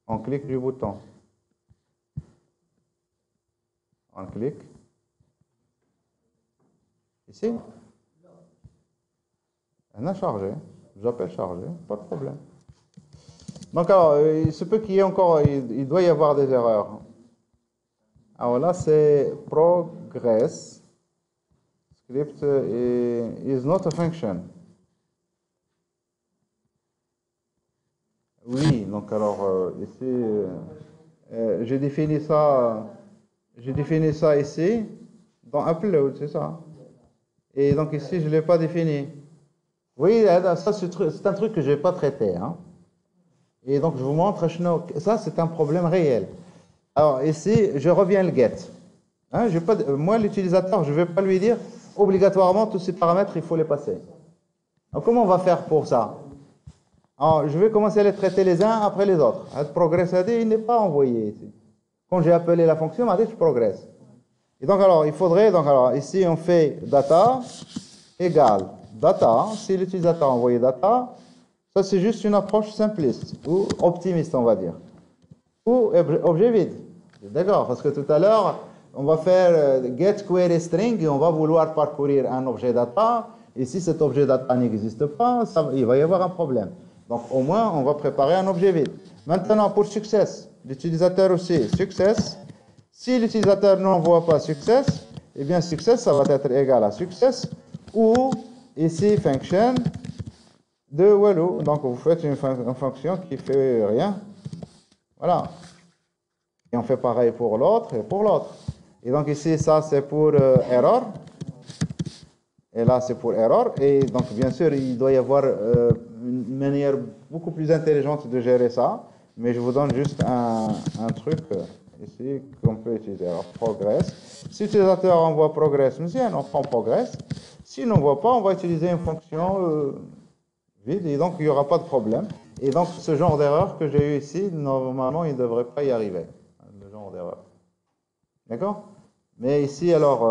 On clique du bouton. On clique. Ici. On a chargé. J'appelle chargé. Pas de problème. Donc alors, il se peut qu'il y ait encore, il doit y avoir des erreurs. Alors là, c'est progress. Script is not a function. Oui, donc alors ici, j'ai défini ça ici dans upload, c'est ça. Et donc ici, je ne l'ai pas défini. Oui, ça c'est un truc que je n'ai pas traité. Hein. Et donc je vous montre, ça c'est un problème réel. Alors ici, je reviens le get. Hein, moi, l'utilisateur, je ne vais pas lui dire obligatoirement tous ces paramètres, il faut les passer. Donc comment on va faire pour ça? Alors, je vais commencer à les traiter les uns après les autres. Le progress AD, il n'est pas envoyé ici. Quand j'ai appelé la fonction, m'a dit je progresse. Et donc alors, il faudrait, donc alors, ici on fait data égale data. Si l'utilisateur a envoyé data, ça c'est juste une approche simpliste ou optimiste, on va dire. Ou objet vide. D'accord, parce que tout à l'heure, on va faire get query string et on va vouloir parcourir un objet data. Et si cet objet data n'existe pas, il va y avoir un problème. Donc au moins, on va préparer un objet vide. Maintenant, pour success, l'utilisateur aussi, success. Si l'utilisateur n'envoie pas success, eh bien success, ça va être égal à success ou ici function de walou. Donc vous faites une fonction qui fait rien. Voilà. Et on fait pareil pour l'autre et pour l'autre. Et donc ici, ça c'est pour error. Et là c'est pour error. Et donc bien sûr, il doit y avoir une manière beaucoup plus intelligente de gérer ça. Mais je vous donne juste un truc ici qu'on peut utiliser. Alors progress. Si l'utilisateur envoie progress, on prend progress. S'il n'envoie pas, on va utiliser une fonction vide et donc il n'y aura pas de problème. Et donc ce genre d'erreur que j'ai eu ici, normalement il ne devrait pas y arriver. Le genre d'erreur. D'accord? Mais ici, alors,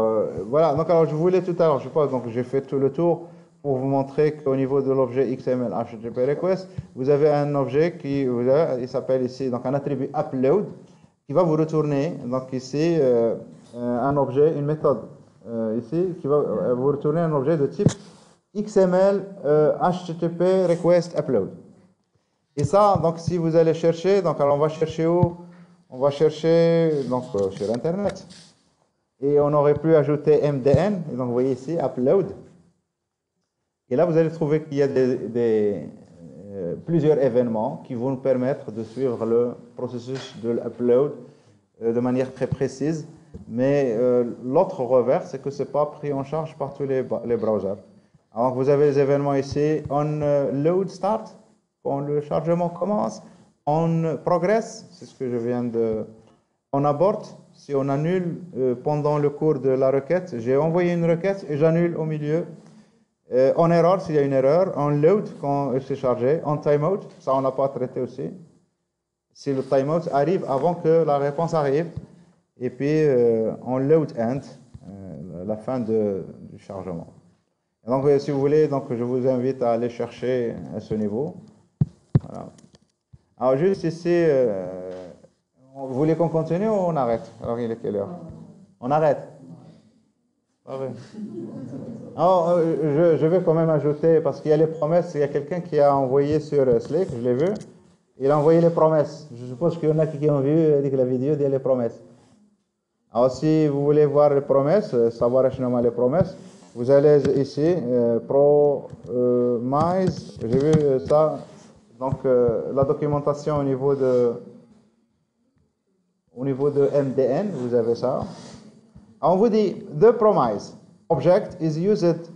voilà. Donc alors je voulais tout à l'heure, je sais pas, donc j'ai fait tout le tour pour vous montrer qu'au niveau de l'objet XML HTTP request, vous avez un objet qui, il s'appelle ici, donc un attribut upload, qui va vous retourner, donc ici, un objet, une méthode, ici, qui va vous retourner un objet de type XML HTTP request upload. Et ça, donc si vous allez chercher, donc alors on va chercher où? On va chercher donc sur Internet. Et on aurait pu ajouter MDN, et donc vous voyez ici, upload. Et là, vous allez trouver qu'il y a plusieurs événements qui vont nous permettre de suivre le processus de l'upload de manière très précise. Mais l'autre revers, c'est que ce n'est pas pris en charge par tous les browsers. Alors, vous avez les événements ici, on load start, quand le chargement commence, on progress, c'est ce que je viens de... On abort, si on annule pendant le cours de la requête, j'ai envoyé une requête et j'annule au milieu. En erreur, s'il y a une erreur, on load quand c'est chargé, en timeout, ça on n'a pas traité aussi. Si le timeout arrive avant que la réponse arrive, et puis on load end, la fin du chargement. Et donc si vous voulez, donc, je vous invite à aller chercher à ce niveau. Voilà. Alors juste ici, vous voulez qu'on continue ou on arrête? Alors il est quelle heure? On arrête? Alors, je vais quand même ajouter, parce qu'il y a les promesses, il y a quelqu'un qui a envoyé sur Slack, je l'ai vu, il a envoyé les promesses. Je suppose qu'il y en a qui ont vu la vidéo, il y a les promesses. Alors, si vous voulez voir les promesses, savoir finalement les promesses, vous allez ici, promise, j'ai vu ça, donc la documentation au niveau de MDN, vous avez ça. On vous dit, the promise object is used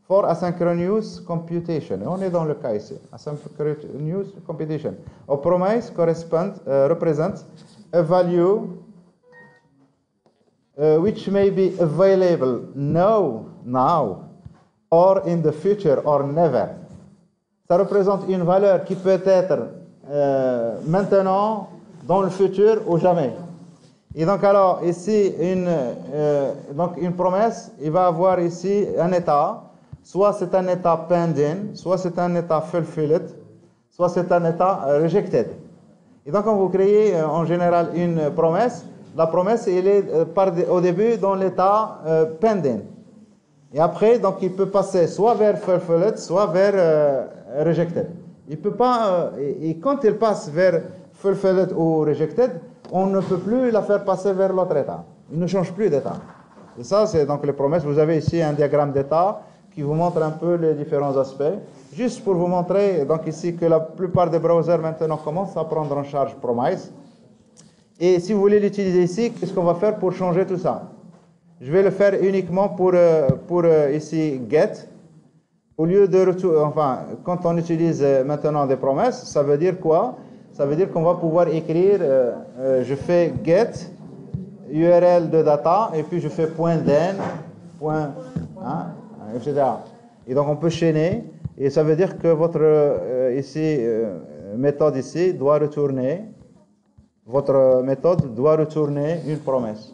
for asynchronous computation. On est dans le cas ici, asynchronous computation. A promise represents a value which may be available now, or in the future, or never. Ça représente une valeur qui peut être maintenant, dans le futur ou jamais. Et donc alors ici une promesse, il va avoir ici un état, soit c'est un état pending, soit c'est un état fulfilled, soit c'est un état rejected. Et donc quand vous créez en général une promesse, la promesse elle est au début dans l'état pending. Et après donc il peut passer soit vers fulfilled, soit vers rejected. Il peut pas et quand il passe vers fulfilled ou rejected, on ne peut plus la faire passer vers l'autre état. Il ne change plus d'état. Et ça, c'est donc les promesses. Vous avez ici un diagramme d'état qui vous montre un peu les différents aspects. Juste pour vous montrer, donc ici, que la plupart des browsers maintenant commencent à prendre en charge promise. Et si vous voulez l'utiliser ici, qu'est-ce qu'on va faire pour changer tout ça? Je vais le faire uniquement pour ici, get. Au lieu de enfin, quand on utilise maintenant des promesses, ça veut dire quoi? Ça veut dire qu'on va pouvoir écrire, je fais get, URL de data, et puis je fais .den, etc. Et donc on peut chaîner, et ça veut dire que votre méthode ici doit retourner, votre méthode doit retourner une promesse.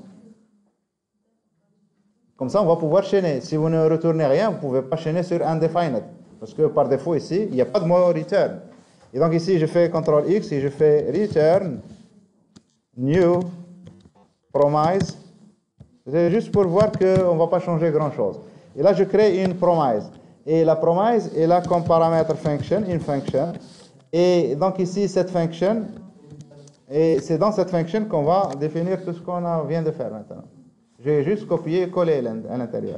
Comme ça, on va pouvoir chaîner. Si vous ne retournez rien, vous ne pouvez pas chaîner sur undefined, parce que par défaut ici, il n'y a pas de mot return. Et donc ici, je fais CTRL-X et je fais return new promise. C'est juste pour voir qu'on ne va pas changer grand-chose. Et là, je crée une promise. Et la promise est là comme paramètre function, une function. Et donc ici, cette function, et c'est dans cette function qu'on va définir tout ce qu'on vient de faire maintenant. J'ai juste copié et collé à l'intérieur.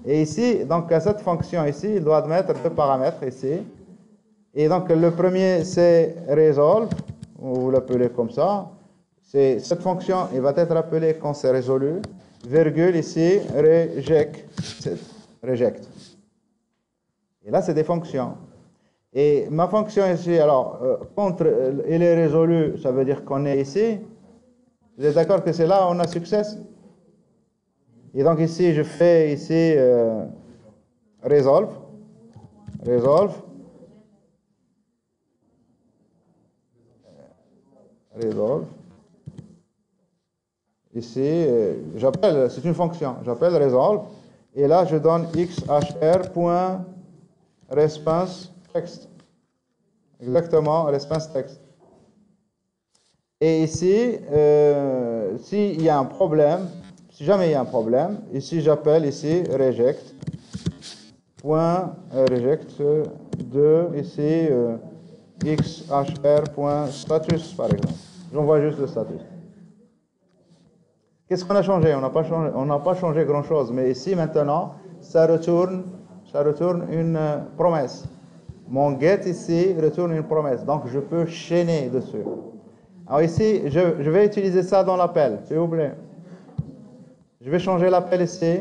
Et ici, donc à cette fonction ici, il doit admettre deux paramètres ici. Et donc le premier, c'est resolve, vous l'appelez comme ça. Cette fonction, il va être appelée quand c'est résolu, virgule ici, reject. Et là, c'est des fonctions. Et ma fonction ici, alors, contre, il est résolu, ça veut dire qu'on est ici. Vous êtes d'accord que c'est là où on a succès? Et donc ici, je fais ici resolve. Ici, j'appelle, c'est une fonction, j'appelle resolve. Et là, je donne xhr.response text. Exactement, response text. Et ici, s'il y a un problème, si jamais il y a un problème, ici j'appelle ici reject. Reject de ici xhr.status par exemple. J'envoie juste le status. Qu'est-ce qu'on a changé? On n'a pas changé grand-chose, mais ici maintenant, ça retourne une promesse. Mon get ici retourne une promesse, donc je peux chaîner dessus. Alors ici, je vais utiliser ça dans l'appel, s'il vous plaît. Je vais changer l'appel ici.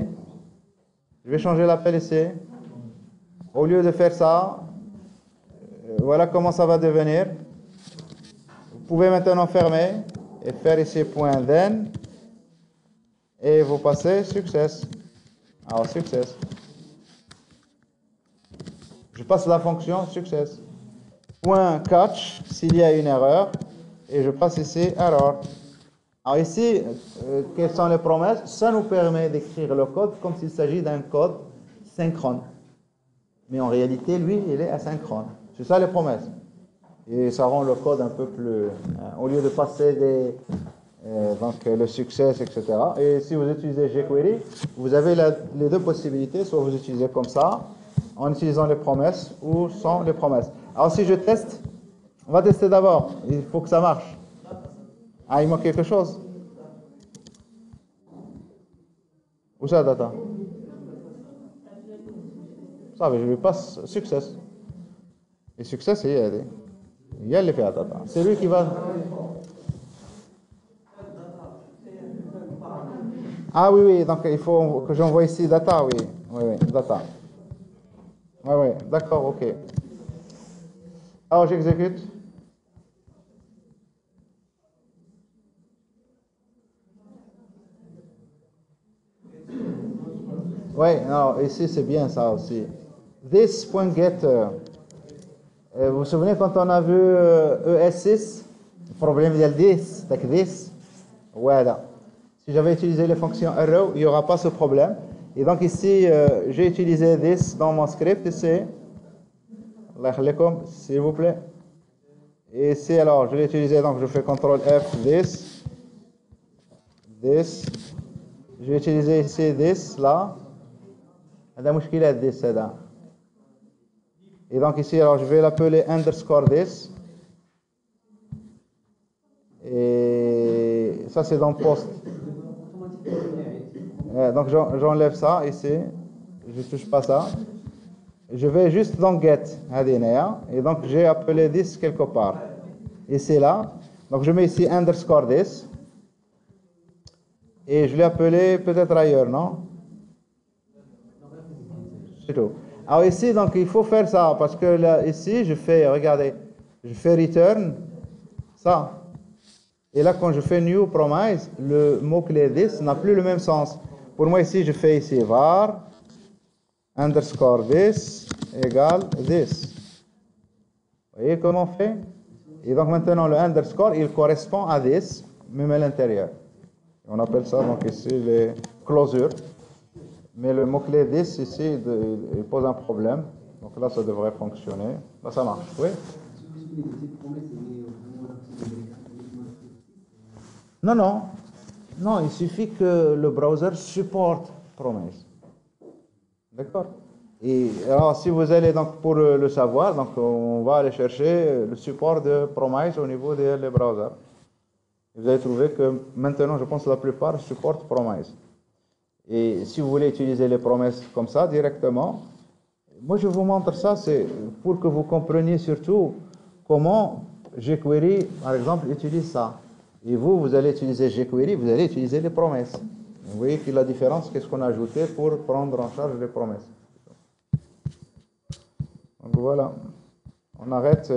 Au lieu de faire ça, voilà comment ça va devenir. Vous pouvez maintenant fermer et faire ici .then et vous passez success. Alors success. Je passe la fonction success. .catch s'il y a une erreur et je passe ici error. Alors ici, quelles sont les promesses? Ça nous permet d'écrire le code comme s'il s'agit d'un code synchrone. Mais en réalité, lui, il est asynchrone. C'est ça les promesses. Et ça rend le code un peu plus... au lieu de passer donc le succès, etc. Et si vous utilisez jQuery, vous avez les deux possibilités. Soit vous utilisez comme ça, en utilisant les promesses, ou sans les promesses. Alors si je teste, on va tester d'abord. Il faut que ça marche. Ah, il manque quelque chose? Où ça, data? Ça, je lui passe success. Et success, il y a l'effet à data. C'est lui qui va... Ah oui, donc il faut que j'envoie ici data, oui, data. Oui, d'accord, ok. Alors j'exécute. Oui, non, ici c'est bien ça aussi. This.get, vous vous souvenez quand on a vu ES6, le problème de this, avec this, voilà. Si j'avais utilisé les fonctions arrow, il n'y aura pas ce problème. Et donc ici, j'ai utilisé this dans mon script ici. S'il vous plaît. Et ici, alors, je l'ai utilisé, donc je fais CTRL F, this. Je vais utiliser ici this, là. Et donc ici, alors, je vais l'appeler underscore this. Et ça, c'est dans post. Donc j'enlève ça ici, je touche pas ça. Je vais juste dans get, et donc j'ai appelé this quelque part. Et c'est là. Donc je mets ici underscore this. Et je l'ai appelé peut-être ailleurs, non? C'est tout. Alors ici, donc il faut faire ça, parce que là, ici, je fais, regardez, je fais return, ça. Et là, quand je fais new promise, le mot-clé this n'a plus le même sens. Pour moi, ici, je fais ici var underscore this égale this. Vous voyez comment on fait? Et donc maintenant, le underscore, il correspond à this, même à l'intérieur. On appelle ça donc ici les closures. Mais le mot-clé this ici, il pose un problème. Donc là, ça devrait fonctionner. Là, ça marche, oui? Non, il suffit que le browser supporte promise. D'accord? Et alors, si vous allez donc pour le savoir, donc on va aller chercher le support de promise au niveau des browsers. Vous allez trouver que maintenant, je pense que la plupart supportent promise. Et si vous voulez utiliser les promesses comme ça directement, moi je vous montre ça, c'est pour que vous compreniez surtout comment jQuery, par exemple, utilise ça. Et vous allez utiliser jQuery, vous allez utiliser les promesses. Vous voyez que la différence, qu'est-ce qu'on a ajouté pour prendre en charge les promesses. Donc voilà, on arrête.